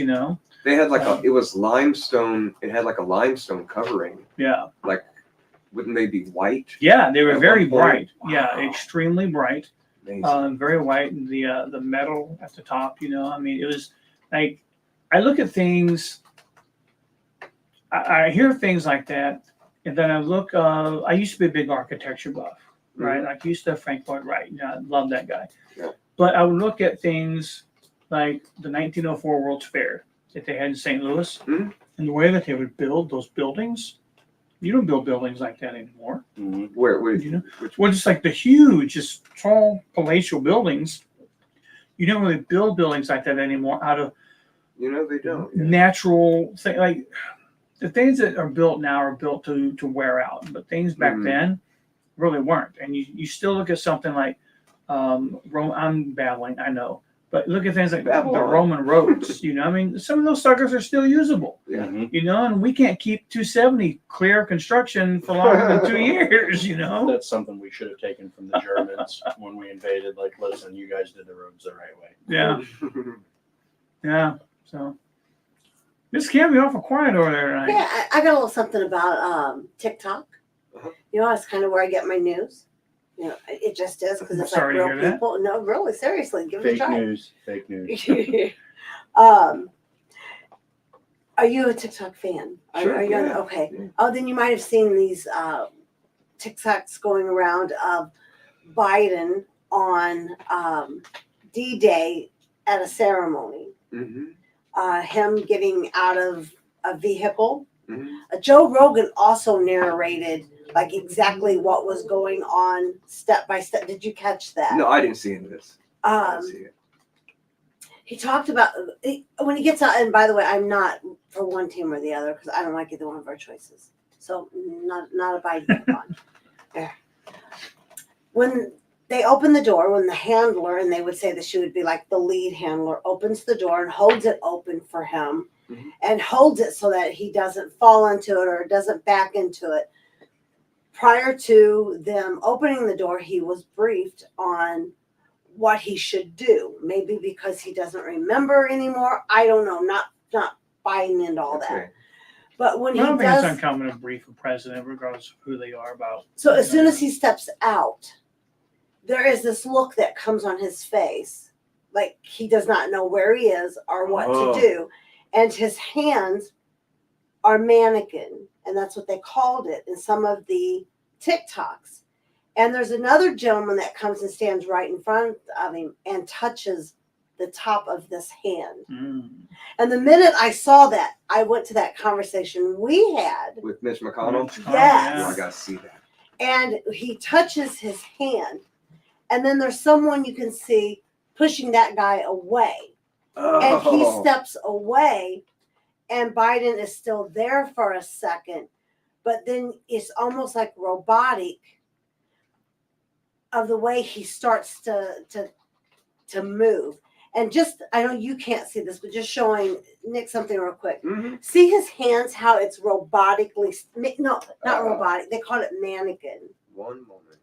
They had like it was limestone. It had like a limestone covering. Yeah, Wouldn't they be white? yeah, they were At very one point? bright. Yeah, Wow. extremely bright. Amazing. Very white, and the metal at the top. It was like I look at things, I hear things like that, and then I look. I used to be a big architecture buff, right? Like I used to have Frank Lloyd Wright. I love that guy. Yeah. But I would look at things like the 1904 World's Fair that they had in St. Louis, Mhm. and the way that they would build those buildings. You don't build buildings like that anymore. Mm-hmm. Where which Well, just like the huge, just tall palatial buildings. You don't really build buildings like that anymore out of they don't. Yeah. natural thing. Like the things that are built now are built to wear out, but things back Mhm. then really weren't. And you still look at something like I'm babbling, I know, but look at things like the Babylon. Roman roads. Some of those suckers are still usable. Yeah. Mm-hmm. And we can't keep 270 clear construction for longer than 2 years. That's something we should have taken from the Germans when we invaded. Like, listen, you guys did the roads the right way. Yeah. Yeah. So this can be awful quiet over there tonight. Yeah, I got a little something about TikTok. Uh-huh. That's kind of where I get my news. It just is because I'm it's sorry to like real hear that. people. No, really, seriously, give it a Fake try. news. Fake news. Are you a TikTok fan? Sure, Are you yeah. okay? Yeah. Oh, then you might have seen these TikToks going around of Biden on D-Day at a ceremony. Mhm. Him getting out of a vehicle. Mhm. Joe Rogan also narrated like exactly what was going on step by step. Did you catch that? No, I didn't see any of this. I didn't see it. He talked about when he gets out. And by the way, I'm not for one team or the other because I don't like either one of our choices. So not a Biden one. Yeah. When they open the door, when the handler, and they would say that she would be like the lead handler, opens the door and holds it open for him, Mhm. and holds it so that he doesn't fall into it or doesn't back into it. Prior to them opening the door, he was briefed on what he should do. Maybe because he doesn't remember anymore. I don't know. Not not buying into all that. Okay. But when I don't he think it's does, uncommon to brief a president, regardless of who they are, about. so as soon as he steps out, there is this look that comes on his face, like he does not know where he is or what Oh. to do, and his hands are mannequin, and that's what they called it in some of the TikToks. And there's another gentleman that comes and stands right in front of him and touches the top of this hand. Mm. And the minute I saw that, I went to that conversation we had. With Mitch McConnell. Yes. Oh, I gotta see that. And he touches his hand. And then there's someone you can see pushing that guy away. And he Oh. steps away, and Biden is still there for a second. But then it's almost like robotic of the way he starts to move. And just, I know you can't see this, but just showing Nick something real quick. Mhm. See his hands, how it's robotically, no, not Uh, robotic, they call it mannequin. One moment.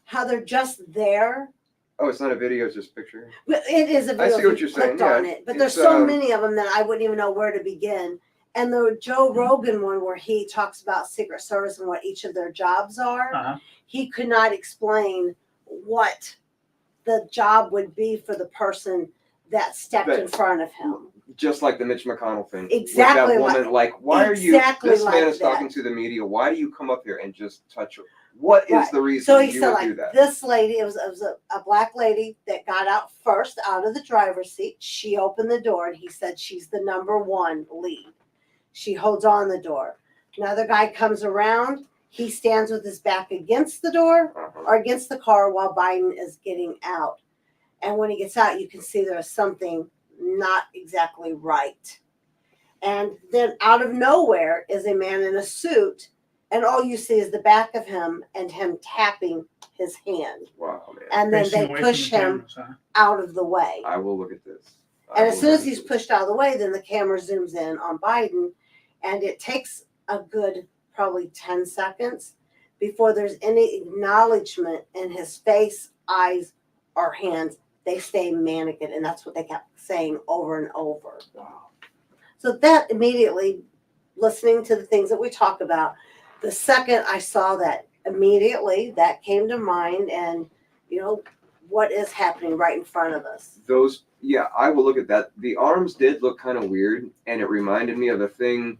How they're just there. Oh, it's not a video, it's just a picture. But it is a I video see if what you you're saying, clicked on yeah. it. But there's It's, so many of them that I wouldn't even know where to begin. And the Joe Rogan one where he talks about Secret Service and what each of their jobs are, Uh-huh. he could not explain what the job would be for the person that stepped in front of him. Just like the Mitch McConnell thing. Exactly With that woman, like, why are you, exactly this man like is that. talking to the media, why do you come up here and just touch her? What is Right. the reason So he you said, would like, do that? this lady, it was a black lady that got out first out of the driver's seat. She opened the door, and he said she's the number one lead. She holds on the door. Another guy comes around. He stands with his back against the door Uh-huh. or against the car while Biden is getting out. And when he gets out, you can see there's something not exactly right. And then out of nowhere is a man in a suit, and all you see is the back of him and him tapping his hand. Wow, man. And then Facing they away from push the him cameras, huh? out of the way. I will look at this. And as soon as he's pushed out of the way, then the camera zooms in on Biden, and it takes a good probably 10 seconds before there's any acknowledgement in his face, eyes, or hands. They stay mannequin, and that's what they kept saying over and over. Wow. So that immediately, listening to the things that we talk about, the second I saw that, immediately that came to mind, and what is happening right in front of us. Those, yeah, I will look at that. The arms did look kind of weird, and it reminded me of a thing,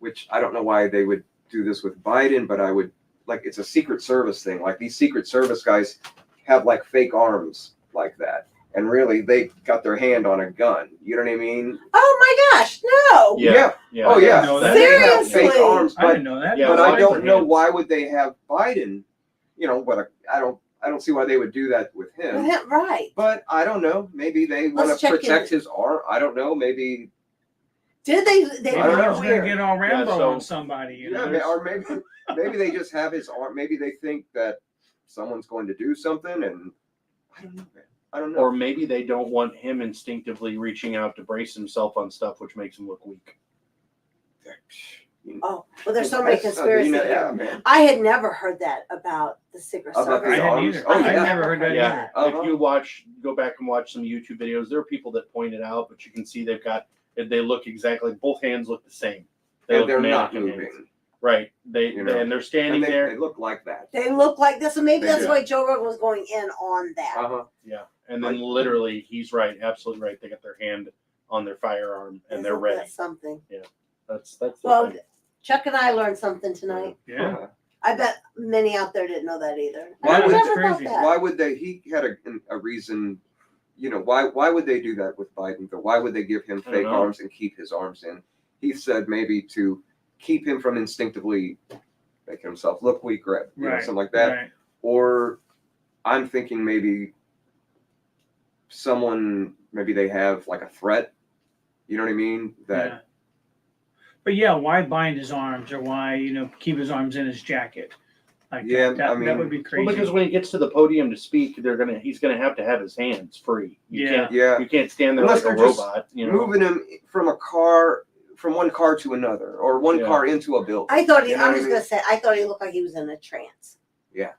which I don't know why they would do this with Biden, but I would, like, it's a Secret Service thing. Like, these Secret Service guys have, like, fake arms like that. And really, they got their hand on a gun. You know what I mean? Oh my gosh, no! Yeah. Oh, yeah. know that. They have fake Seriously? arms, I but didn't know that. Yeah, but why I don't for know hands? why would they have Biden. But I don't see why they would do that with him. Right. But I don't know. Maybe they want Let's to check protect in. his arm. I don't know. Maybe Did they? Maybe I don't I know. was going to get all Rambo so- on somebody. or maybe they just have his arm. Maybe they think that someone's going to do something, and I don't know, man. I don't know. Or maybe they don't want him instinctively reaching out to brace himself on stuff, which makes him look weak. Oh, well, there's so many conspiracies. Yeah, man. I had never heard that about the Secret About Service. I the hadn't arms? either. Oh, I yeah. never heard that Yeah. either. Uh-huh. If you go back and watch some YouTube videos, there are people that point it out, but you can see they look exactly, both hands look the same. And look they're not mannequin moving. hands. Right. You know. And they're standing And there. they look like that. They look like this, and maybe They that's do. why Joe Rogan was going in on that. Uh-huh. Yeah. And then literally, he's right, absolutely right. They got their hand on their firearm and they're Isn't ready. that something? That's the Well, thing. Chuck and I learned something tonight. Yeah. I bet many out there didn't know that either. Why I would- never That's thought crazy. that. Why would they? He had a reason. Why would they do that with Biden? Though? Why would they give him I don't fake know. arms and keep his arms in? He said maybe to keep him from instinctively making himself look weak, or Right. something like that. Right. Or I'm thinking maybe maybe they have like a threat. You know what I mean? That Yeah. But yeah, why bind his arms, or why keep his arms in his jacket? Like Yeah, that, I mean- that would be crazy. Well, because when he gets to the podium to speak, he's gonna have his hands free. Yeah. You can't stand there Unless like a they're just robot. moving him from one car to another, or one Yeah. car into a building. I thought You know I what was I going mean? to say, I thought he looked like he was in a trance. Yeah.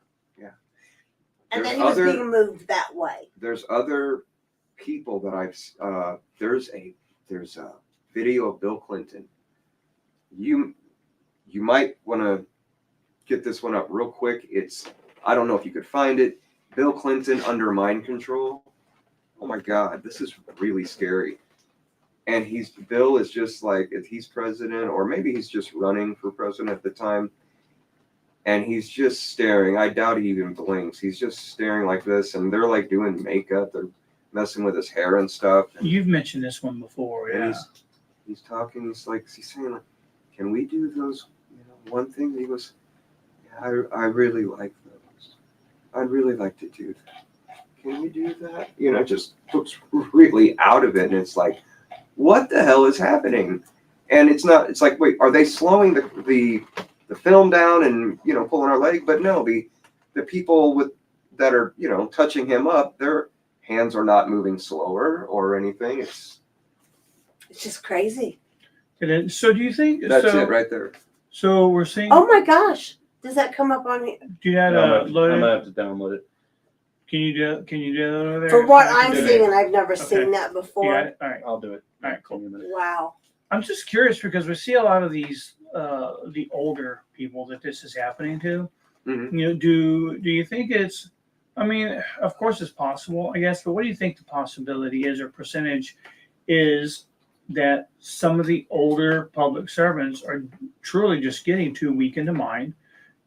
And There's then he was other- being moved that way. There's other people that I've there's video of Bill Clinton. You might want to get this one up real quick. I don't know if you could find it. Bill Clinton under mind control. Oh my God, this is really scary. And Bill is just like, if he's president, or maybe he's just running for president at the time, and he's just staring. I doubt he even blinks. He's just staring like this, and they're like doing makeup. They're messing with his hair and stuff. And You've mentioned this one before, yeah. and he's talking. He's saying, like, "Can we do those? One thing." And he goes, "Yeah, I really like those. I'd really like to do that. Can we do that?" Just looks really out of it, and it's like, what the hell is happening? And it's not. It's like, wait, are they slowing the film down and pulling our leg? But no, the people that are touching him up, their hands are not moving slower or anything. It's just crazy. So do you think that's it right there? So we're seeing. Oh my gosh! Does that come up on here? Do you have I'm loaded? gonna have to download it. Can you do that over there? For what I can I'm do it. seeing, and I've never Okay. seen that You before. got it? All right. I'll do it. All right, cool. Give me a minute. Wow. I'm just curious because we see a lot of these the older people that this is happening to. Mhm. Do you think it's? I mean, of course it's possible, I guess. But what do you think the possibility is, or percentage is, that some of the older public servants are truly just getting too weak in the mind?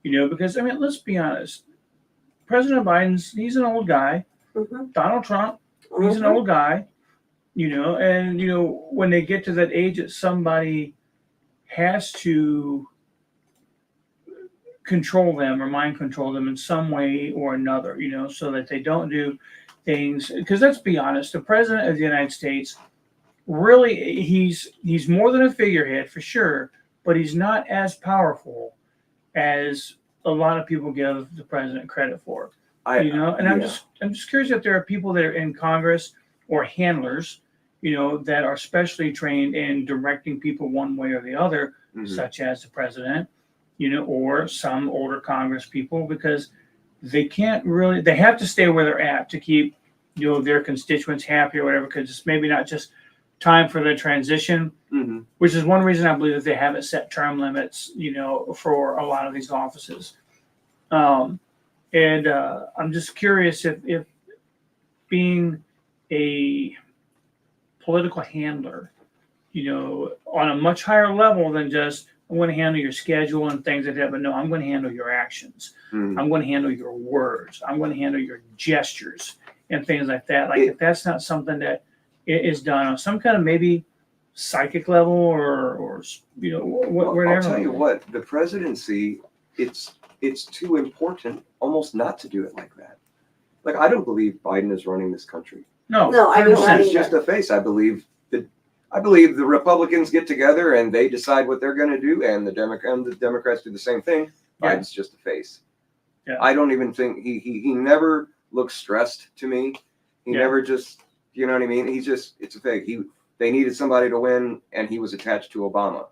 Because I mean, let's be honest. President he's an old guy. Mm-hmm. Donald Trump, he's an old guy. And when they get to that age that somebody has to control them or mind control them in some way or another, so that they don't do things. Because let's be honest, the president of the United States, really, he's more than a figurehead for sure, but he's not as powerful as a lot of people give the president credit for. And I'm just curious if there are people that are in Congress or handlers, that are specially trained in directing people one way or the other, such as the president, or some older Congress people, because they have to stay where they're at to keep, their constituents happy or whatever, because it's maybe not just time for the transition, which is one reason I believe that they haven't set term limits, for a lot of these offices. I'm just curious if being a political handler, on a much higher level than just, I'm going to handle your schedule and things like that, but no, I'm going to handle your actions. I'm going to handle your words. I'm going to handle your gestures and things like that. Like, if that's not something that is done on some kind of maybe psychic level or whatever. I'll tell you what, the presidency, it's too important almost not to do it like that. Like, I don't believe Biden is running this country. No, I don't. He's just a face. I believe the Republicans get together and they decide what they're going to do, and the Democrats do the same thing. Yeah. Biden's just a face. Yeah. I don't even think he never looks stressed to me. He never just, you know what I mean? It's a fake. They needed somebody to win, and he was attached to Obama.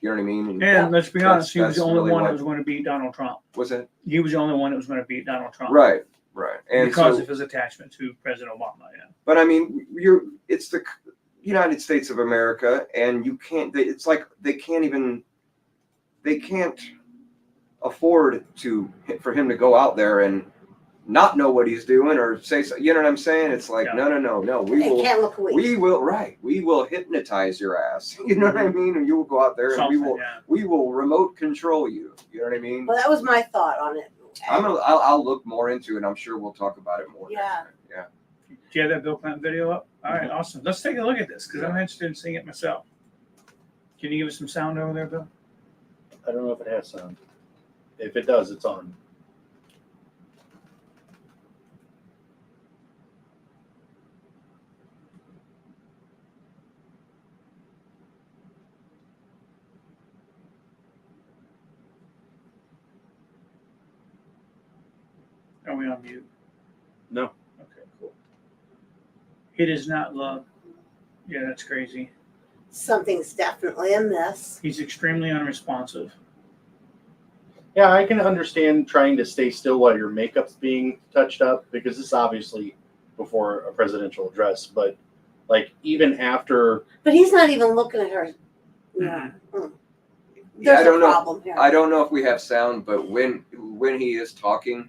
You know what I mean? And let's be honest, he was the only really one what- that was going to beat Donald Trump. Was that He was the only one that was going to beat Donald Trump. right? And Because so, of his attachment to President Obama. Yeah. but I mean, it's the United States of America, and you can't. It's like they can't afford for him to go out there and not know what he's doing or say so. You know what I'm saying? It's like, Yeah. no. It can't look weak. We will hypnitize your ass. You know what I mean? And you will go out there and Something, we will remote control you. You know what I mean? Well, that was my thought on it. I'll look more into it. I'm sure we'll talk about it more. Yeah. next time. Yeah. Do you have that Bill Clinton video up? All right, awesome. Let's take a look at this because I'm interested in seeing it myself. Can you give us some sound over there, Bill? I don't know if it has sound. If it does, it's on. Are we on mute? No. Okay, cool. It is not love. Yeah, that's crazy. Something's definitely amiss. He's extremely unresponsive. Yeah, I can understand trying to stay still while your makeup's being touched up, because it's obviously before a presidential address. But Like even after, But he's not even looking at her. Yeah. Mm. Yeah, There's I don't a know. problem here. I don't know if we have sound, but when he is talking,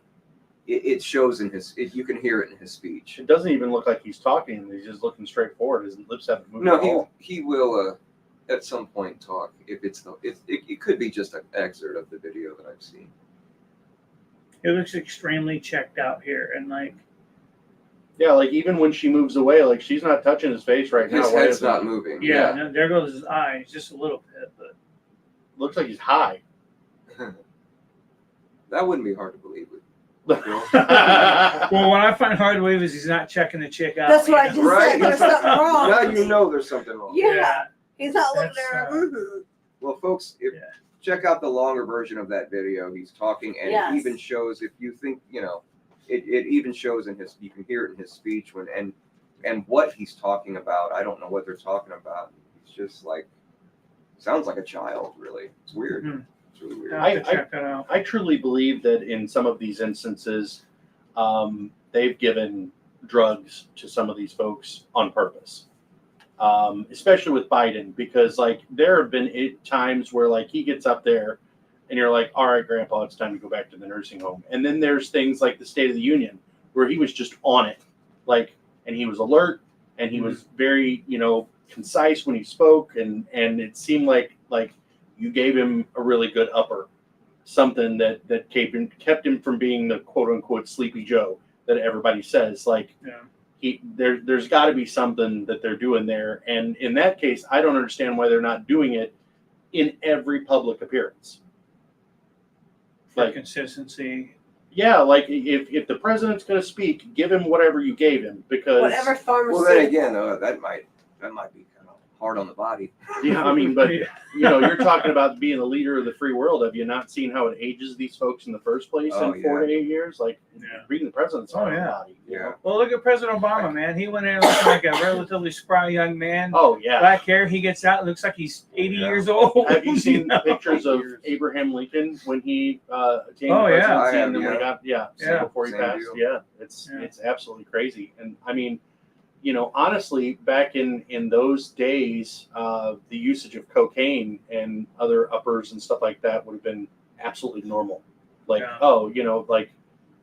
it shows in his. You can hear it in his speech. it doesn't even look like he's talking. He's just looking straight forward. His lips haven't moved No, at all. he will at some point talk. If it could be just an excerpt of the video that I've seen. It looks extremely checked out here, and like Yeah, like even when she moves away, like she's not touching his face right His now. Why head's is it- not moving. yeah, no, there goes his eyes, just a little bit, but Looks like he's high. That wouldn't be hard to believe. yeah, well, what I find hard to believe is he's not checking the chick out. That's what I you just know? Right. said. There's something wrong. Now you know there's something wrong. Yeah. He's not looking That's, at her. Mhm. Well, folks, Yeah. check out the longer version of that video. He's talking, and Yes. it even shows, if you think, it even shows in his. You can hear it in his speech and what he's talking about. I don't know what they're talking about. It's just like sounds like a child. Really, it's weird. Hmm. It's really weird. I'll have to check that out. I truly believe that in some of these instances, they've given drugs to some of these folks on purpose, especially with Biden, because like there have been times where like he gets up there and you're like, all right, Grandpa, it's time to go back to the nursing home. And then there's things like the State of the Union where he was just on it, like, and he was alert and he was very, concise when he spoke, and it seemed like you gave him a really good upper, something that kept him from being the quote unquote Sleepy Joe that everybody says. Like Yeah. there's got to be something that they're doing there, and in that case, I don't understand why they're not doing it in every public appearance. For Like, consistency. yeah, like if the president's going to speak, give him whatever you gave him, because Whatever pharmaceutical. Well, then again, that might be kind of hard on the body. yeah, I mean, but Yeah. you're talking about being a leader of the free world. Have you not seen how it ages these folks in the first place Oh, in 4 to 8 years? Like Yeah. reading the president's hard on the yeah. body. you know? Well, look at President Obama, man. He went in looking like a relatively spry young man. Oh yeah. Black hair. He gets out. Looks like he's 80 Yeah. years old. Have you seen know? pictures of Abraham Lincoln when he attained Oh, the yeah. presidency, I have, and then when he got Yeah. before he Same passed? deal. Yeah, it's absolutely crazy. And I mean, honestly, back in those days, the usage of cocaine and other uppers and stuff like that would have been absolutely normal. Like, Yeah. like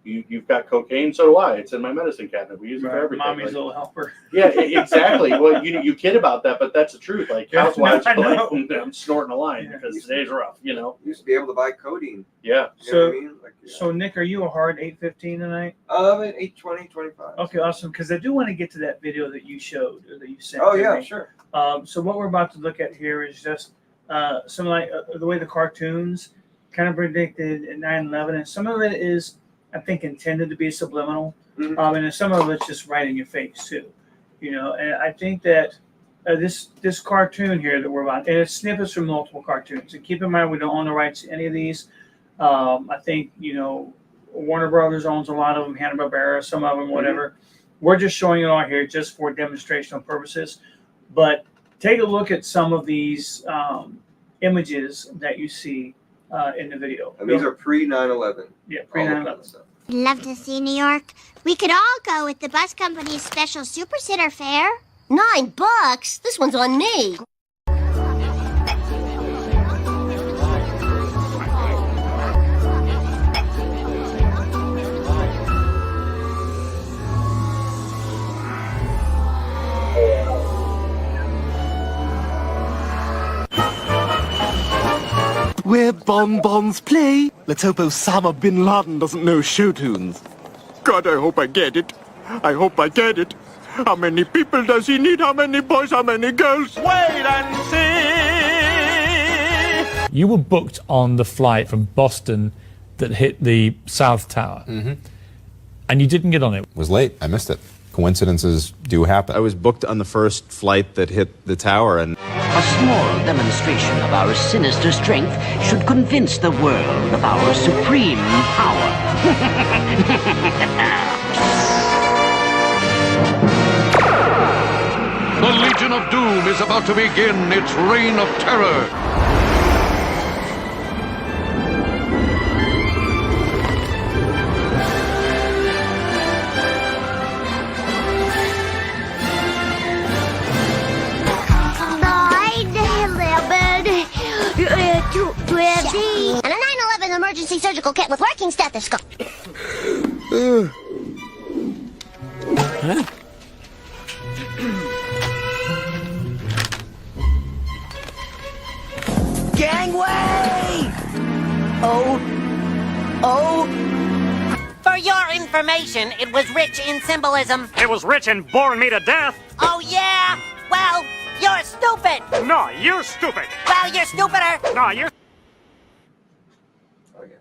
you've got cocaine, so do I. It's in my medicine cabinet. We use it for Right. everything. Mommy's Like, little helper. yeah, exactly. Well, you kid about that, but that's the truth. Like, Yeah, housewives I are like, know. I'm snorting a line Yeah. because today's rough, You used to be able to buy codeine. Yeah. You know what I So, mean? Like, so Nick, are you a hard 8:15 tonight? 8:20, 25. Okay, awesome. Because I do want to get to that video that you showed or that you sent. Oh to yeah, me. sure. So what we're about to look at here is just some like the way the cartoons kind of predicted at 9/11, and some of it is, I think, intended to be subliminal, Mhm. and then some of it's just right in your face too. And I think that this cartoon here that we're about, and it's snippets from multiple cartoons. And keep in mind, we don't own the rights to any of these. I think Warner Brothers owns a lot of them, Hanna-Barbera, some of them, whatever. We're just showing it all here just for demonstrational purposes. But take a look at some of these images that you see in the video. And these are pre 9/11. Yeah, all pre that kind 9/11. of stuff. Love to see New York. We could all go with the bus company's special super sitter fare. $9? This one's on me. Where bonbons play. Let's hope Osama bin Laden doesn't know show tunes. God, I hope I get it. I hope I get it. How many people does he need? How many boys? How many girls? Wait and see. You were booked on the flight from Boston that hit the South Tower. And you didn't get on it. Was late. I missed it. Coincidences do happen. I was booked on the first flight that hit the tower, and a small demonstration of our sinister strength should convince the world of our supreme power. The Legion of Doom is about to begin its reign of terror. emergency surgical kit with working stethoscope. Huh? Gangway! For your information, it was rich in symbolism. It was rich in boring me to death. Oh, yeah? Well, you're stupid. No, you're stupid. Well, you're stupider. No, you're... Oh, yeah.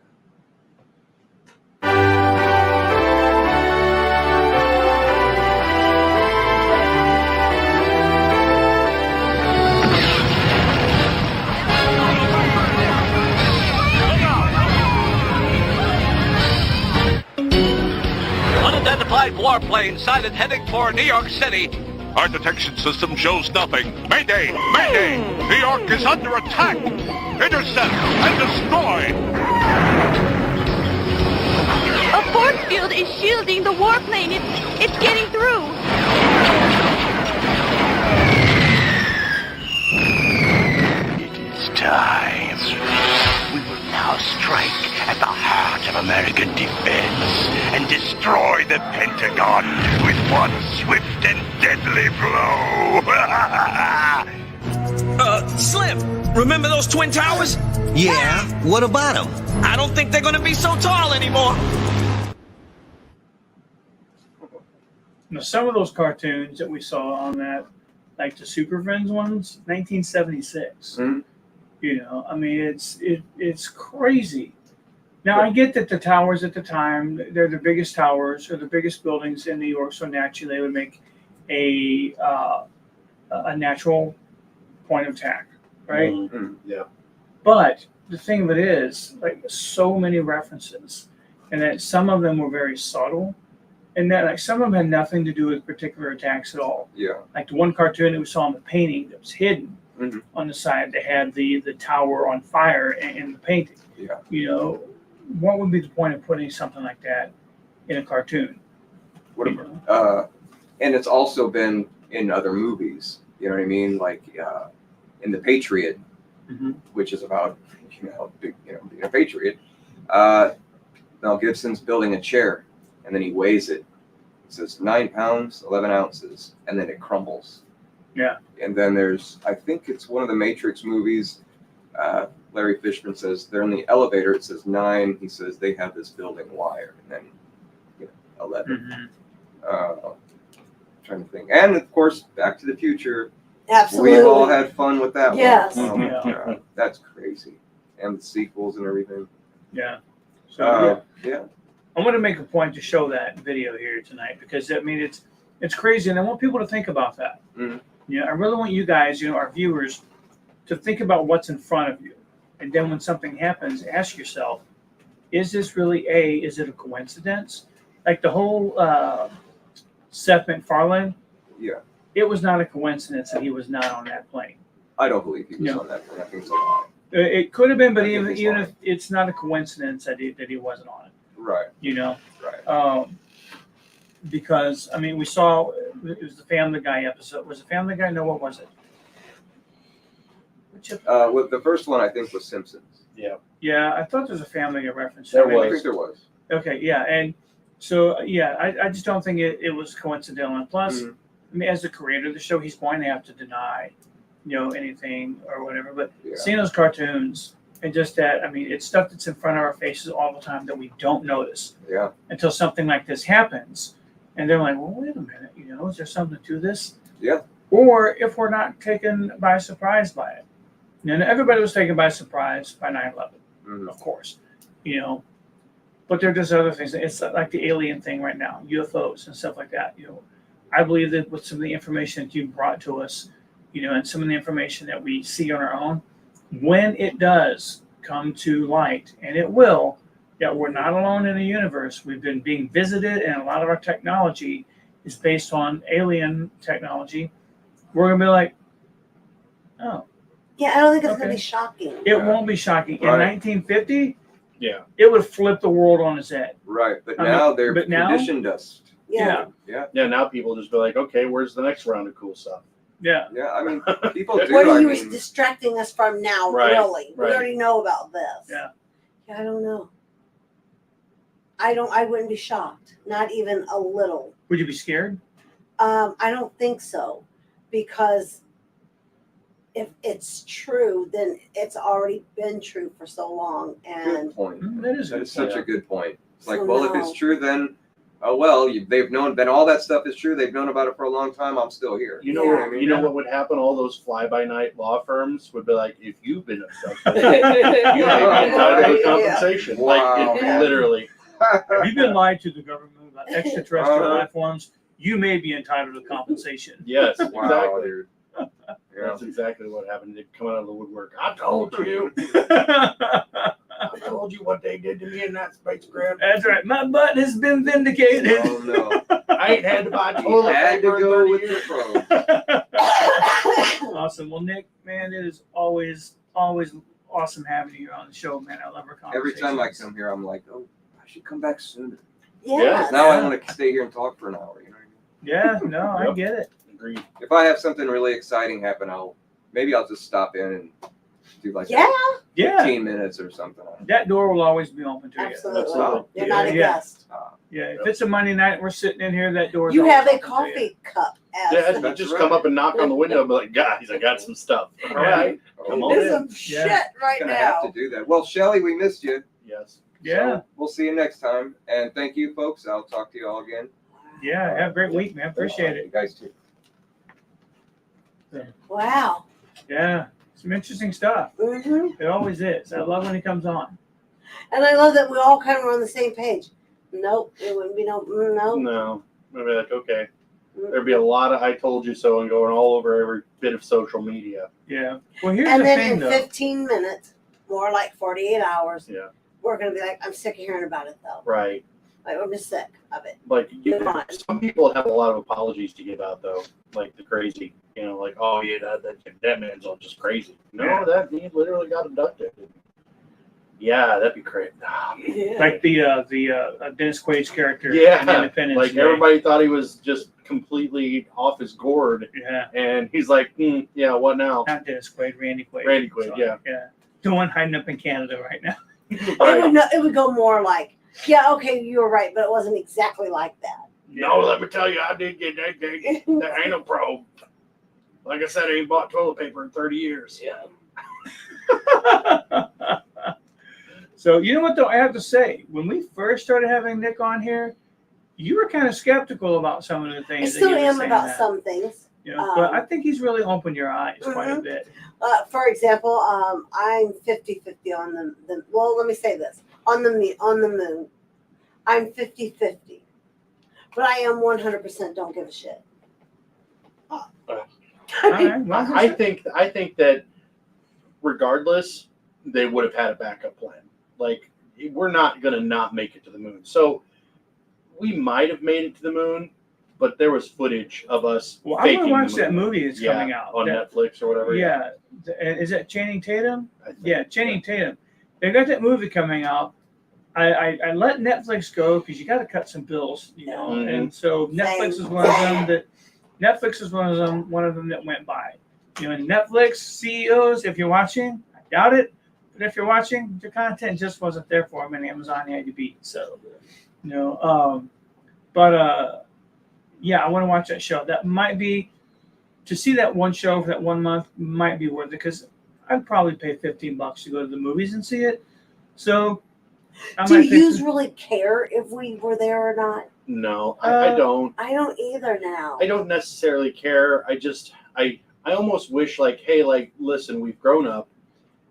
Unidentified warplane sighted heading for New York City. Our detection system shows nothing. Mayday! Mayday! New York is under attack! Intercept and destroy! A force field is shielding the warplane. It's getting through. It's time. We will now strike at the heart of American defense and destroy the Pentagon with one swift and deadly blow. Slim, remember those twin towers? Yeah, what about them? I don't think they're gonna be so tall anymore. Now, some of those cartoons that we saw on that, like the Super Friends ones, 1976. Mm-hmm. You know, I mean, it's crazy. Now, I get that the towers at the time, they're the biggest towers or the biggest buildings in New York, so naturally they would make a natural point of attack, right? Mm-hmm. Yeah. But the thing of it is, like, so many references, and that some of them were very subtle, and that like some of them had nothing to do with particular attacks at all. Yeah. Like the one cartoon that we saw in the painting that was hidden on the side, they had the tower on fire in the painting. Yeah. You know, what would be the point of putting something like that in a cartoon? What about, and it's also been in other movies. You know what I mean? Like in The Patriot, which is about being a patriot. Mel Gibson's building a chair, and then he weighs it. It says 9 pounds, 11 ounces, and then it crumbles. Yeah. And then there's, I think it's one of the Matrix movies. Larry Fishburne says they're in the elevator. It says 9. He says they have this building wire, and then 11. Trying to think, and of course, Back to the Future. Absolutely. We've all had fun with that Yes. one. Oh my God, that's crazy, and the sequels and everything. Yeah. So yeah. I'm going to make a point to show that video here tonight because I mean it's crazy, and I want people to think about that. Yeah, I really want you guys, our viewers, to think about what's in front of you, and then when something happens, ask yourself, is this really is it a coincidence? Like the whole Seth MacFarlane. Yeah. It was not a coincidence that he was not on that plane. I don't believe he was on that plane. I think it's a lie. It could have been, but even if it's not a coincidence that he wasn't on it. Right. Right. Because I mean, we saw it was the Family Guy episode. Was it Family Guy? No, what was it? Well, the first one I think was Simpsons. Yeah. Yeah, I thought there was a Family Guy reference. I think there was. Okay, yeah, and so yeah, I just don't think it was coincidental. And plus, I mean, as the creator of the show, he's going to have to deny, anything or whatever. But seeing those cartoons and just that, I mean, it's stuff that's in front of our faces all the time that we don't notice. Yeah. Until something like this happens, and they're like, "Well, wait a minute, is there something to this?" Yeah. Or if we're not taken by surprise by it. Everybody was taken by surprise by 9/11, of course, but there are just other things. It's like the alien thing right now, UFOs and stuff like that. I believe that with some of the information that you brought to us, and some of the information that we see on our own, when it does come to light, and it will, that we're not alone in the universe. We've been being visited, and a lot of our technology is based on alien technology. We're going to be like, oh. Yeah, I don't think it's going to be shocking. It won't be shocking. In 1950, yeah, it would flip the world on its head. Right, but now they're conditioned us. Yeah. Yeah, now people just be like, okay, where's the next round of cool stuff? Yeah. Yeah, I mean, people do. What are you distracting us from now, Right, really? right. We already know about this. Yeah. I don't know. I wouldn't be shocked. Not even a little. Would you be scared? I don't think so, because if it's true, then it's already been true for so long. And Good point. That is That is such a good point. It's like, So well, if no. it's true, then oh well. They've known. Then all that stuff is true. They've known about it for a long time. I'm still here. You know, Yeah. what, you know what would happen? All those fly-by-night law firms would be like, if you've been abducted, you may be entitled to Yeah. compensation. Wow. Like, it, literally. If you've been lied to the government about extraterrestrial Uh-huh. life forms, you may be entitled to compensation. Yes, Wow, exactly. dude. Yeah. That's exactly what happened. They'd come out of the woodwork. I told you. I told you what they did to me in that spacecraft. That's right. My butt has been vindicated. Oh no. I ain't had to buy He toilet had to paper in go 30 with years. the probe. Awesome. Well, Nick, man, it is always awesome having you on the show, man. I love our Every conversations. time I come here, I'm like, oh, I should come back sooner. yes. Now I want to stay here and talk for an hour. You know what I mean? Yeah, no, I Yep. get it. Agreed. If I have something really exciting happen, I'll just stop in and do like Yeah. 15 minutes or something. That door will always be open to you. Absolutely. Absolutely. You're not a Yeah. guest. Yeah, if it's a Monday night and we're sitting in here, that door's You always have a open to you. coffee cup. As Yeah, the- you just come up and knock on the window and be like, guys, I got some stuff. All right. Come on There's in. some Yeah. shit right Gonna now. have to do that. Well, Shelly, we missed you. Yes. Yeah, So we'll see you next time. And thank you, folks. I'll talk to you all again. yeah, have a great week, man. Appreciate You it. guys too. Wow. Yeah, some interesting stuff. hmm It always is. I love when he comes on. And I love that we all kind of were on the same page. Nope, it wouldn't be no. No. I'd be like, okay. There'd be a lot of I told you so and going all over every bit of social media. Yeah. Well, here's And the then thing, in though. 15 minutes, more like 48 hours, Yeah. we're gonna be like, I'm sick of hearing about it though. Right. Like I'm just sick of it. Like, Move on. some people have a lot of apologies to give out, though. Like the crazy, like, oh, yeah, that man's all just crazy. No, that he literally got abducted. Yeah, that'd be great. Like the Dennis Quaid's character Yeah, in Independence like Day. everybody thought he was just completely off his gourd, Yeah. and he's like, yeah, what now? Not Dennis Quaid, Randy Quaid. Randy Quaid, yeah. Yeah. The one hiding up in Canada right now. It would go more like, yeah, okay, you were right, but it wasn't exactly like that. No, let me tell you, I did get that anal probe. Like I said, I ain't bought toilet paper in 30 years. Yeah. So, you know what, though? I have to say, when we first started having Nick on here, you were kind of skeptical about some of the I things. still that he was am saying about that, some things. You know, but I think he's really opened your eyes quite a Mhm. bit. For example, I'm 50-50 on the. Well, let me say this: on the moon, I'm 50-50, but I am 100% don't give a shit. I think that regardless, they would have had a backup plan. Like, we're not gonna not make it to the moon. So we might have made it to the moon, but there was footage of us. Well, I'm faking going to watch the that moon. movie that's Yeah, coming out. on That- Netflix or whatever. Yeah. Is that Channing Tatum? I think. Yeah, Channing Tatum. They got that movie coming out. I let Netflix go because you got to cut some bills, you know. Mhm. And so Netflix is one of them that went by. You know, Netflix CEOs, if you're watching, I doubt it, but if you're watching, the content just wasn't there for them, and Amazon had to beat. So, you know, yeah, I want to watch that show. That might be to see that one show for that 1 month might be worth it because I'd probably pay $15 to go to the movies and see it. So, Do you really care if we were there or not? No, I don't. I don't either now. I don't necessarily care. I almost wish, like, hey, like, listen, we've grown up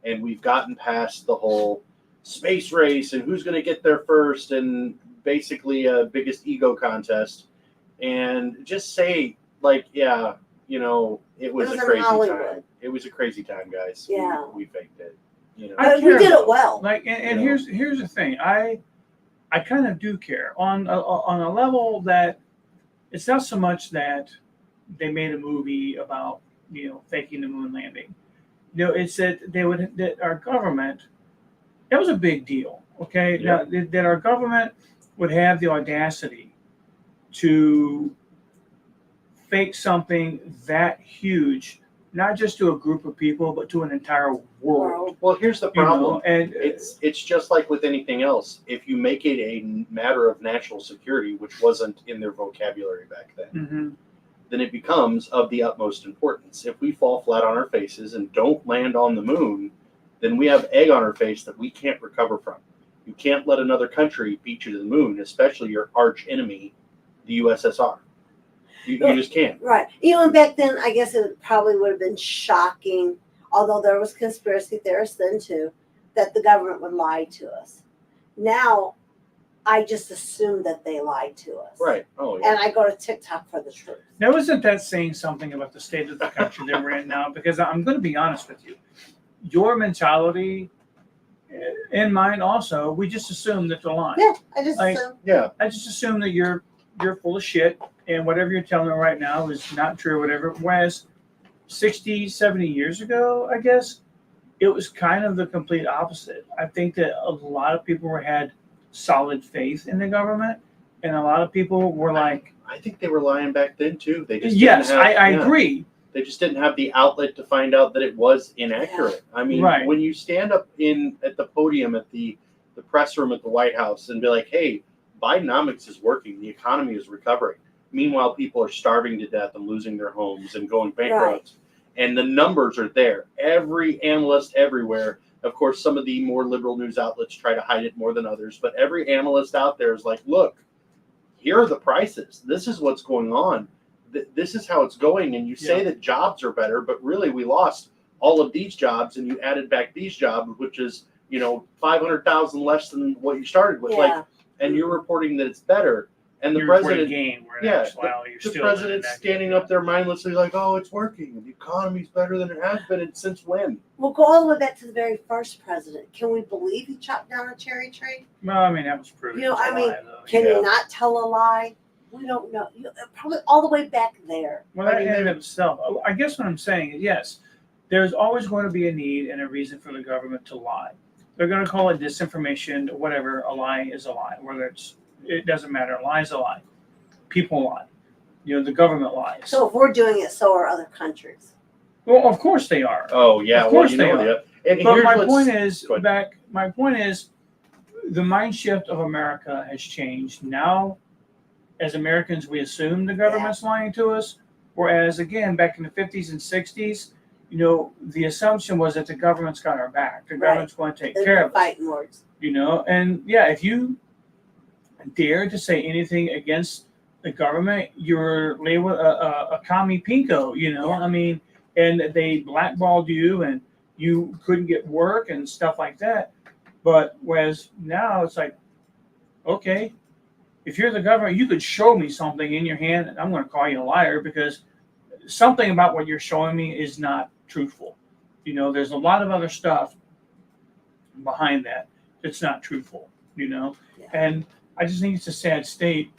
and we've gotten past the whole space race and who's going to get there first and basically a biggest ego contest. And just say, like, yeah, you know, it was a in crazy Hollywood. time. It was a crazy time, guys. Yeah. We faked it. You know. But we did it well. Like, and You know. here's the thing. I kind of do care on a level that it's not so much that they made a movie about, you know, faking the moon landing. You know, it's that that our government, that was a big deal. Okay, Yeah. now that our government would have the audacity to fake something that huge not just to a group of people, but to an entire world. Well, here's the You know, problem. and It's just like with anything else. If you make it a matter of national security, which wasn't in their vocabulary back then, Mhm. then it becomes of the utmost importance. If we fall flat on our faces and don't land on the moon, then we have egg on our face that we can't recover from. You can't let another country beat you to the moon, especially your arch enemy, the USSR. You just can't. Right. You know, and back then, I guess it probably would have been shocking, although there was conspiracy theorists then too, that the government would lie to us. Now, I just assume that they lied to us. Right. Oh, yeah. And I go to TikTok for the truth. Now, isn't that saying something about the state of the country that we're in now? Because I'm going to be honest with you. Your mentality and mine also, we just assume that they're lying. Yeah, I just assume. Yeah. I just assume that you're full of shit and whatever you're telling me right now is not true or whatever. Whereas 60, 70 years ago, I guess, it was kind of the complete opposite. I think that a lot of people had solid faith in the government, and a lot of people were like, I think they were lying back then too. They just yes, didn't have, I yeah. agree. They just didn't have the outlet to find out that it was inaccurate. I mean, Right. when you stand up at the podium at the press room at the White House and be like, "Hey, Bidenomics is working. The economy is recovering." Meanwhile, people are starving to death and losing their homes and going bankrupt. And the numbers are there. Every analyst everywhere. Of course, some of the more liberal news outlets try to hide it more than others, but every analyst out there is like, "Look, here are the prices. This is what's going on. This is how it's going." And you say that jobs are better, but really we lost all of these jobs and you added back these jobs, which is, 500,000 less than what you started with. Yeah. And you're reporting that it's better. And the You're reporting president, gain, where in yeah, actuality you're the still president's in that standing up there mindlessly like, "Oh, it's working. The economy's better than it has been. And since when?" We'll go all the way back to the very first president. Can we believe he chopped down a cherry tree? Well, I mean, that was proven. You know, to I mean, lie, though. can you not tell a lie? We don't know. Probably all the way back there. Well, that in and of itself, I guess what I'm saying is, yes, there's always going to be a need and a reason for the government to lie. They're going to call it disinformation, whatever. A lie is a lie. Whether it doesn't matter. A lie is a lie. People lie. The government lies. So if we're doing it, so are other countries. Well, of course they are. Oh, yeah. Of course well, they know are. that. And But here's my what's- point is, Go ahead. my point is, the mind shift of America has changed. Now, as Americans, we assume the government's lying to us. Whereas, again, back in the 50s and 60s, the assumption was that the government's got our back. The government's going to take care of us. Fighting words. And yeah, if you dare to say anything against the government, you're labeled a commie pinko, I mean, and they blackballed you and you couldn't get work and stuff like that. But whereas now it's like, okay, if you're the government, you could show me something in your hand and I'm going to call you a liar because something about what you're showing me is not truthful. There's a lot of other stuff behind that that's not truthful, and I just think it's a sad state.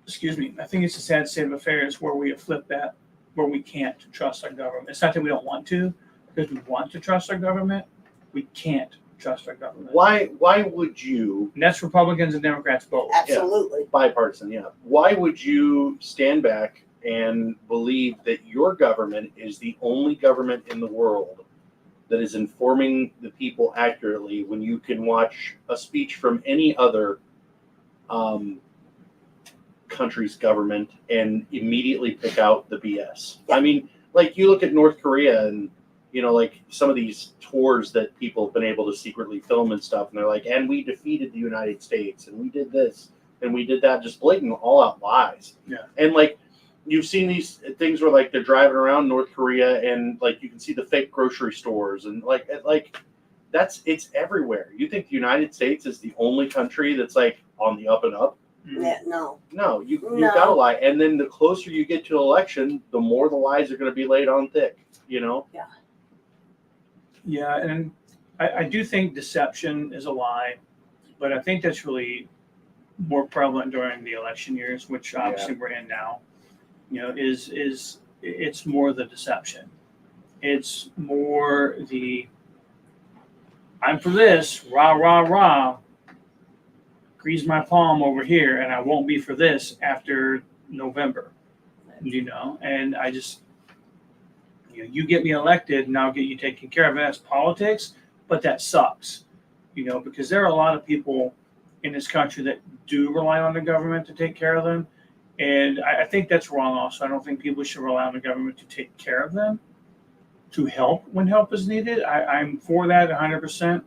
Excuse me. I think it's a sad state of affairs where we have flipped that, where we can't trust our government. It's not that we don't want to, because we want to trust our government. We can't trust our government. Why would you? And that's Republicans and Democrats both. Absolutely. Bipartisan, yeah. Why would you stand back and believe that your government is the only government in the world that is informing the people accurately when you can watch a speech from any other country's government and immediately pick out the BS? I mean, like you look at North Korea and like some of these tours that people have been able to secretly film and stuff, and they're like, "And we defeated the United States, and we did this, and we did that," just blatant all-out lies. Yeah. And like you've seen these things where like they're driving around North Korea and like you can see the fake grocery stores and like it's everywhere. You think the United States is the only country that's like on the up and up? Yeah, no. No, you've got to lie. And then the closer you get to election, the more the lies are going to be laid on thick. Yeah. Yeah, and I do think deception is a lie, but I think that's really more prevalent during the election years, which obviously we're in now. Is it's more the deception. It's more the I'm for this, rah, rah, rah, grease my palm over here, and I won't be for this after November, and You get me elected and I'll get you taken care of. That's politics, but that sucks, because there are a lot of people in this country that do rely on the government to take care of them. And I think that's wrong also. I don't think people should rely on the government to take care of them, to help when help is needed. I'm for that 100%.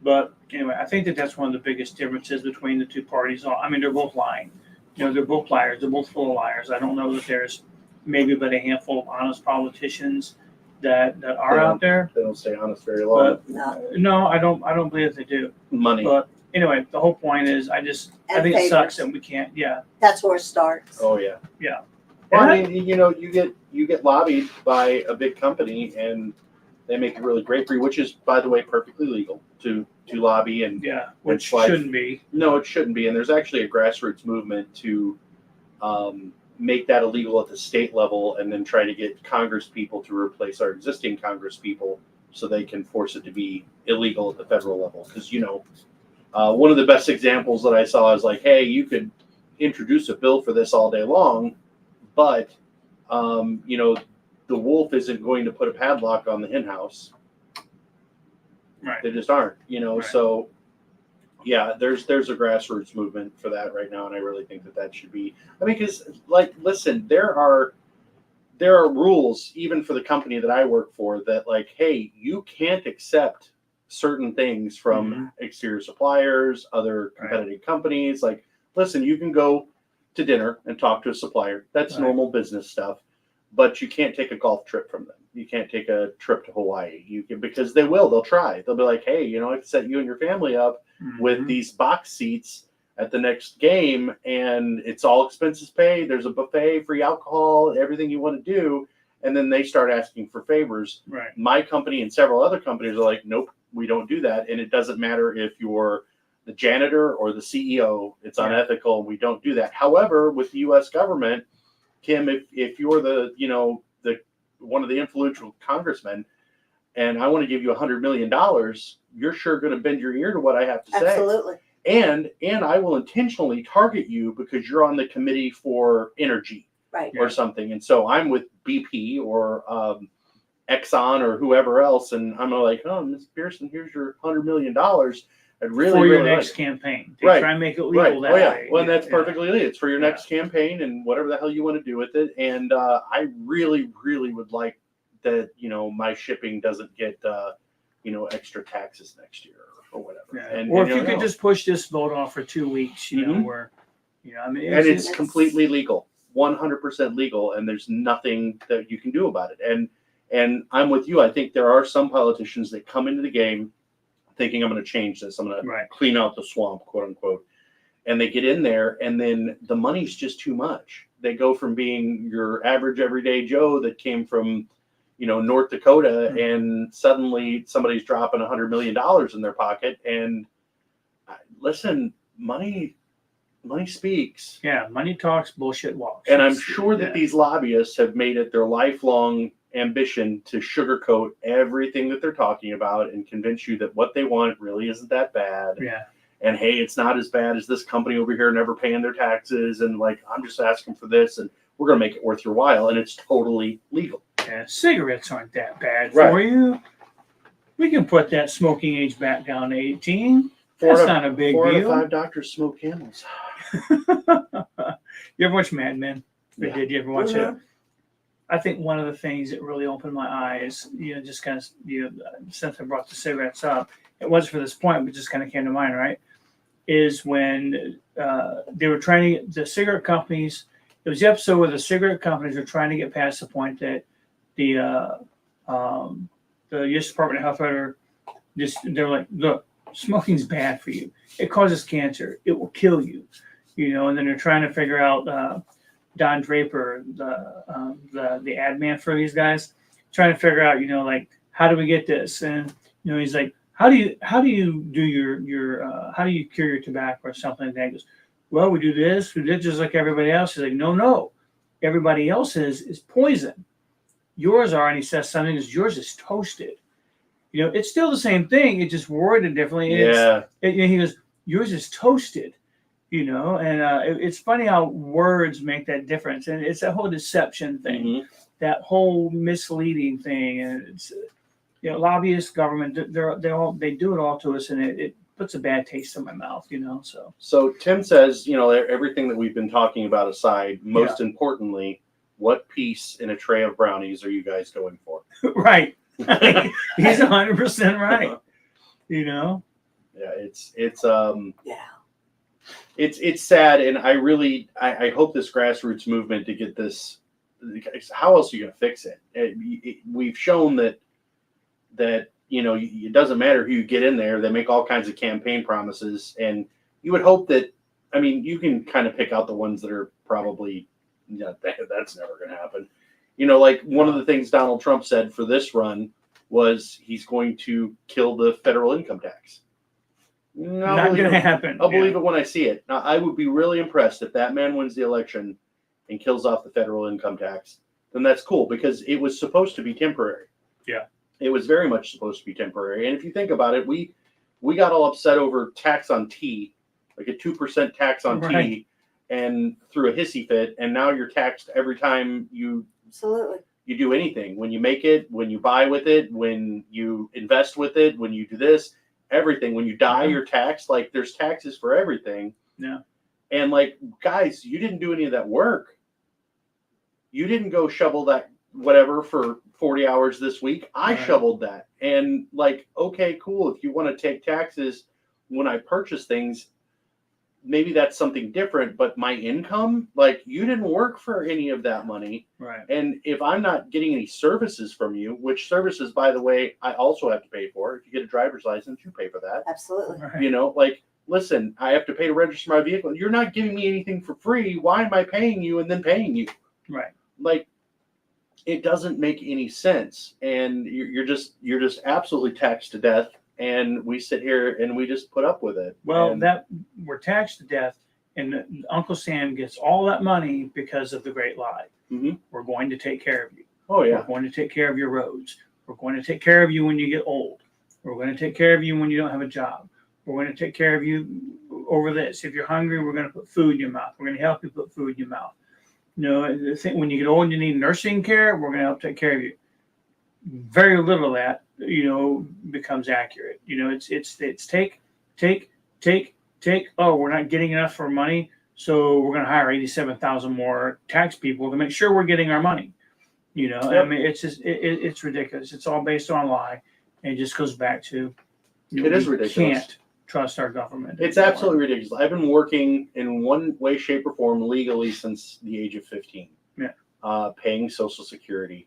But anyway, I think that's one of the biggest differences between the two parties. I mean, they're both lying. They're both liars. They're both full of liars. I don't know that there's maybe but a handful of honest politicians that are out there. They don't stay honest very long. But, no, I don't believe they do. Money. But anyway, the whole point is, I think it sucks that we can't. Yeah. That's where it starts. Oh yeah. Yeah. Well, I mean, you get lobbied by a big company, and they make it really great for you, which is, by the way, perfectly legal to lobby and which shouldn't be. No, it shouldn't be. And there's actually a grassroots movement to make that illegal at the state level, and then try to get Congress people to replace our existing Congress people so they can force it to be illegal at the federal level. Because one of the best examples that I saw is like, hey, you could introduce a bill for this all day long, but the wolf isn't going to put a padlock on the hen house. Right. They just aren't, Right. So yeah, there's a grassroots movement for that right now. And I really think that should be, because listen, there are rules even for the company that I work for that like, hey, you can't accept certain things from exterior suppliers, other competitive companies. Like, listen, you can go to dinner and talk to a supplier. That's normal business stuff, but you can't take a golf trip from them. You can't take a trip to Hawaii. Because they'll try. They'll be like, hey, I can set you and your family up with these box seats at the next game, and it's all expenses paid. There's a buffet, free alcohol, everything you want to do. And then they start asking for favors. Right. My company and several other companies are like, nope, we don't do that. And it doesn't matter if you're the janitor or the CEO, it's unethical. We don't do that. However, with the U.S. government, Kim, if you're the one of the influential congressmen, and I want to give you $100 million, you're sure going to bend your ear to what I have to say. Absolutely. And I will intentionally target you because you're on the committee for energy, or something. And so I'm with BP or Exxon or whoever else, and I'm like, oh, Ms. Pearson, here's your $100 million. I'd really for your really next campaign. They try and make it legal that way. Well, and that's perfectly legal. It's for your next campaign and whatever the hell you want to do with it. And I really, really would like that, my shipping doesn't get, extra taxes next year or whatever. Yeah. And, or if you could just push this vote off for 2 weeks, where, it's completely legal, 100% legal, and there's nothing that you can do about it. And I'm with you. I think there are some politicians that come into the game thinking I'm going to change this. I'm going to clean out the swamp, quote unquote. And they get in there, and then the money's just too much. They go from being your average everyday Joe that came from, North Dakota, and suddenly somebody's dropping $100 million in their pocket. And listen, money speaks. Yeah, money talks, bullshit walks. And I'm sure that these lobbyists have made it their lifelong ambition to sugarcoat everything that they're talking about and convince you that what they want really isn't that bad. Yeah. And hey, it's not as bad as this company over here never paying their taxes. And like, I'm just asking for this, and we're going to make it worth your while. And it's totally legal. Yeah, cigarettes aren't that bad for you. We can put that smoking age back down to 18. That's not a big deal. 4 out of 5 doctors smoke Camels. You ever watch Mad Men? Yeah. Did you ever watch it? I think one of the things that really opened my eyes, just kind of, since I brought the cigarettes up, it wasn't for this point, but just kind of came to mind, right? Is when they were trying to, the cigarette companies, it was the episode where the cigarette companies were trying to get past the point that the U.S. Department of Health writer, they're like, look, smoking's bad for you. It causes cancer. It will kill you. And then they're trying to figure out, Don Draper, the ad man for these guys, trying to figure out, like, how do we get this? And he's like, how do you do your how do you cure your tobacco or something like that? He goes, well, we do this just like everybody else. He's like, no, everybody else's is poison. Yours are, and he says something is yours is toasted. It's still the same thing. It just worded differently. He goes, yours is toasted. And it's funny how words make that difference, and it's a whole deception thing. that whole misleading thing, and it's lobbyists, government, they do it all to us, and it puts a bad taste in my mouth, So Tim says, everything that we've been talking about aside, most importantly, what piece in a tray of brownies are you guys going for? Right. He's 100% right. Yeah, it's sad, and I hope this grassroots movement to get this. How else are you going to fix it? We've shown that it doesn't matter who you get in there. They make all kinds of campaign promises, and you would hope that. I mean, you can kind of pick out the ones that are probably that's never going to happen. Like one of the things Donald Trump said for this run was he's going to kill the federal income tax. Not going to happen. I'll believe it when I see it. Now, I would be really impressed if that man wins the election and kills off the federal income tax. Then that's cool, because it was supposed to be temporary. Yeah. It was very much supposed to be temporary. And if you think about it, we got all upset over tax on tea, like a 2% tax on tea, and threw a hissy fit. And now you're taxed every time you do anything. When you make it, when you buy with it, when you invest with it, when you do this, everything. When you die, you're taxed. Like, there's taxes for everything. Yeah. And like, guys, you didn't do any of that work. You didn't go shovel that whatever for 40 hours this week. I shoveled that. And like, okay, cool. If you want to take taxes when I purchase things, maybe that's something different. But my income, like, you didn't work for any of that money. Right. And if I'm not getting any services from you, which services, by the way, I also have to pay for. If you get a driver's license, you pay for that. Absolutely. Right. Like, listen, I have to pay to register my vehicle. You're not giving me anything for free. Why am I paying you and then paying you? Right. Like, it doesn't make any sense. And you're just absolutely taxed to death. And we sit here and we just put up with it. Well, we're taxed to death, and Uncle Sam gets all that money because of the Great Lie. Mm-hmm. We're going to take care of you. Oh, yeah. We're going to take care of your roads. We're going to take care of you when you get old. We're going to take care of you when you don't have a job. We're going to take care of you over this. If you're hungry, we're going to put food in your mouth. We're going to help you put food in your mouth. When you get old and you need nursing care, we're going to help take care of you. Very little of that, becomes accurate. It's take. Oh, we're not getting enough for money, so we're going to hire 87,000 more tax people to make sure we're getting our money. Yep. I mean, it's just it's ridiculous. It's all based on a lie, and it just goes back to it is ridiculous. Can't trust our government. It's absolutely ridiculous. I've been working in one way, shape, or form legally since the age of 15. Yeah. Paying Social Security.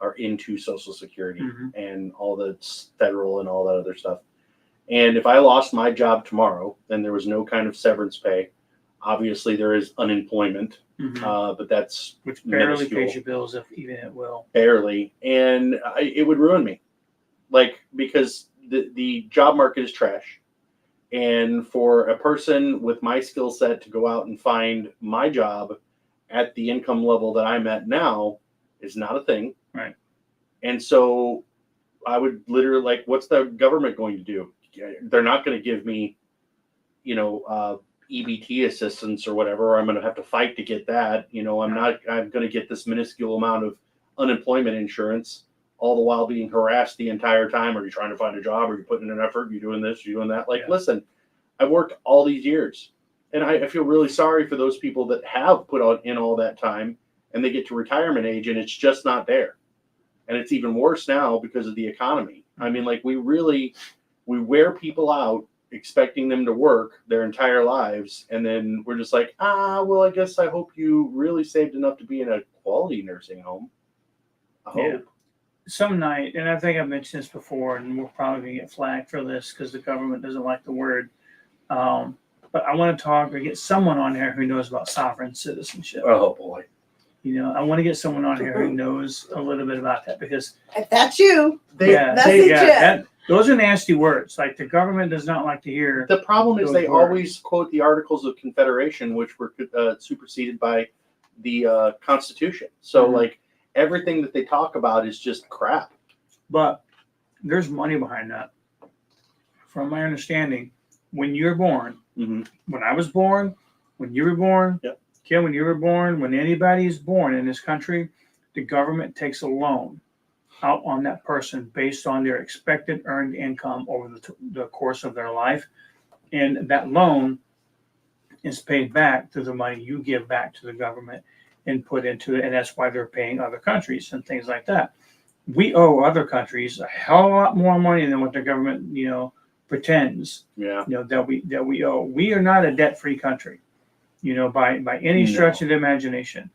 Are into Social Security and all the federal and all that other stuff. And if I lost my job tomorrow, then there was no kind of severance pay. Obviously, there is unemployment, but that's which barely minuscule. pays your bills, if even it will. Barely, and it would ruin me, because the job market is trash. And for a person with my skill set to go out and find my job at the income level that I'm at now is not a thing. Right. And so I would literally what's the government going to do? They're not going to give me, EBT assistance or whatever, or I'm going to have to fight to get that. I'm going to get this minuscule amount of unemployment insurance, all the while being harassed the entire time. Are you trying to find a job? Are you putting in an effort? Are you doing this? Are you doing that? Listen, I've worked all these years, and I feel really sorry for those people that have put in all that time and they get to retirement age and it's just not there. And it's even worse now because of the economy. I mean, we wear people out expecting them to work their entire lives. And then we're just like, well, I guess I hope you really saved enough to be in a quality nursing home. I hope. Yeah. Some night, and I think I've mentioned this before, and we're probably going to get flagged for this because the government doesn't like the word. But I want to talk or get someone on here who knows about sovereign citizenship. Oh, boy. I want to get someone on here who knows a little bit about that, because if that's you, those are nasty words. Like, the government does not like to hear. The problem is they words. always quote the Articles of Confederation, which were superseded by the Constitution. So everything that they talk about is just crap. But there's money behind that. From my understanding, when you're born, when I was born, when you were born, yep. Kim, when you were born, when anybody is born in this country, the government takes a loan out on that person based on their expected earned income over the course of their life. And that loan is paid back through the money you give back to the government and put into it. And that's why they're paying other countries and things like that. We owe other countries a hell of a lot more money than what the government, pretends, that we owe. We are not a debt-free country, by any stretch of the imagination,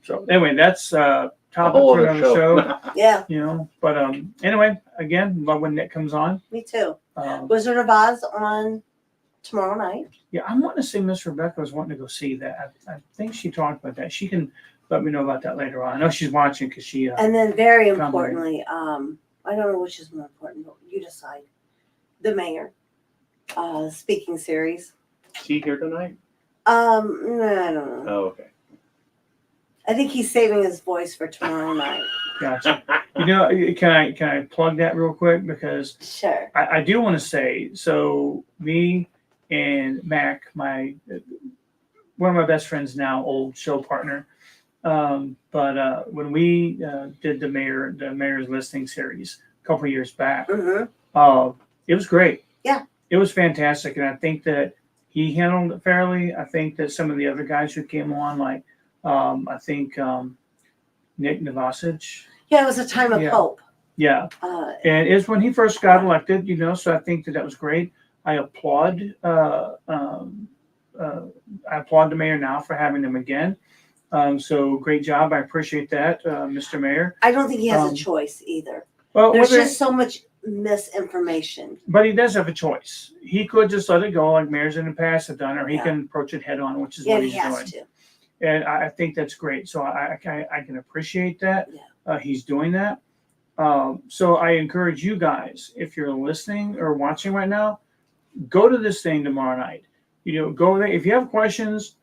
So anyway, that's topic for another show. Yeah. But anyway, again, love when Nick comes on. Me too. Wizard of Oz on tomorrow night. Yeah, I want to say Miss Rebecca was wanting to go see that. I think she talked about that. She can let me know about that later on. I know she's watching because she. And then very importantly, I don't know which is more important, but you decide. The Mayor, speaking series. Is he here tonight? No, I don't know. Oh, okay. I think he's saving his voice for tomorrow night. Gotcha. Can I plug that real quick because sure. I do want to say so. Me and Mac, one of my best friends now, old show partner. But when we did the Mayor's Listening series a couple of years back, it was great. Yeah, it was fantastic, and I think that he handled it fairly. I think that some of the other guys who came on, like I think Nick Novosich. Yeah, it was a time of hope. Yeah, and it's when he first got elected, so I think that was great. I applaud the mayor now for having him again. So great job. I appreciate that, Mr. Mayor. I don't think he has a choice either. Well, there's just so much misinformation. But he does have a choice. He could just let it go like mayors in the past have done, or he can approach it head on, which is what he's doing. To. And I think that's great. So I can appreciate that. Yeah. He's doing that. So I encourage you guys, if you're listening or watching right now, go to this thing tomorrow night. Go there. If you have questions,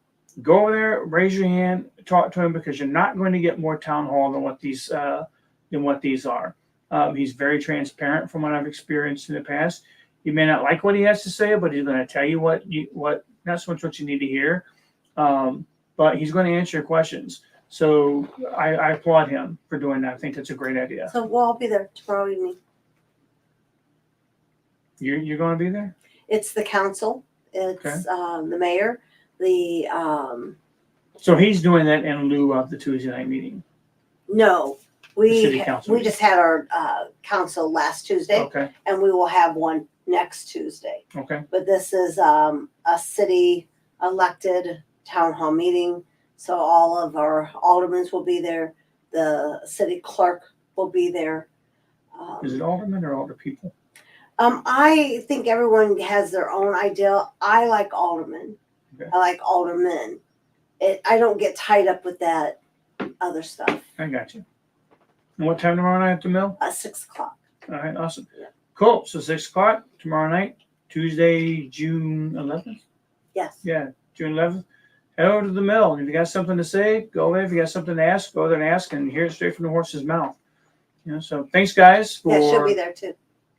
go over there, raise your hand, talk to him, because you're not going to get more town hall than what these are. He's very transparent from what I've experienced in the past. You may not like what he has to say, but he's going to tell you what not so much what you need to hear, but he's going to answer your questions. So I applaud him for doing that. I think that's a great idea. So we'll all be there tomorrow evening. You're going to be there? It's the council. It's the mayor. So he's doing that in lieu of the Tuesday night meeting. No, we council. just had our council last Tuesday, and we will have one next Tuesday. Okay. But this is a city elected town hall meeting, so all of our aldermen will be there. The city clerk will be there. Is it aldermen or alder people? I think everyone has their own idea. I like aldermen. Okay. I like aldermen. I don't get tied up with that other stuff. I got you. And what time tomorrow night at the mill? 6 o'clock. All right, awesome. Yeah. Cool. So 6 o'clock tomorrow night, Tuesday, June 11th? Yes. Yeah, June 11th. Head over to the mill. If you got something to say, go there. If you got something to ask, go there and ask and hear it straight from the horse's mouth. So thanks, guys. Yeah, she'll be there too.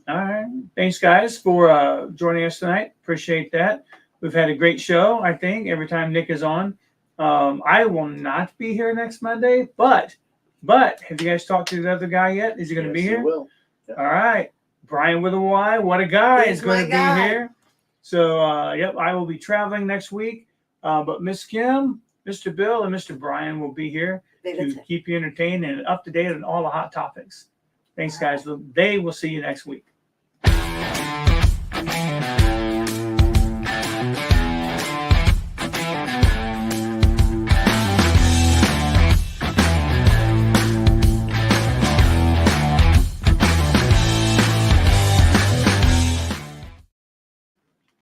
All right. Thanks, guys, for joining us tonight. Appreciate that. We've had a great show, I think, every time Nick is on. I will not be here next Monday, but have you guys talked to the other guy yet? Is he going to be here? He will. Yeah. All right. Brian with a Y, what a guy, He's is going to be my guy. here. So, I will be traveling next week. But Miss Kim, Mr. Bill, and Mr. Brian will be here to keep you entertained and up to date on all the hot topics. Thanks, guys. They will see you next week.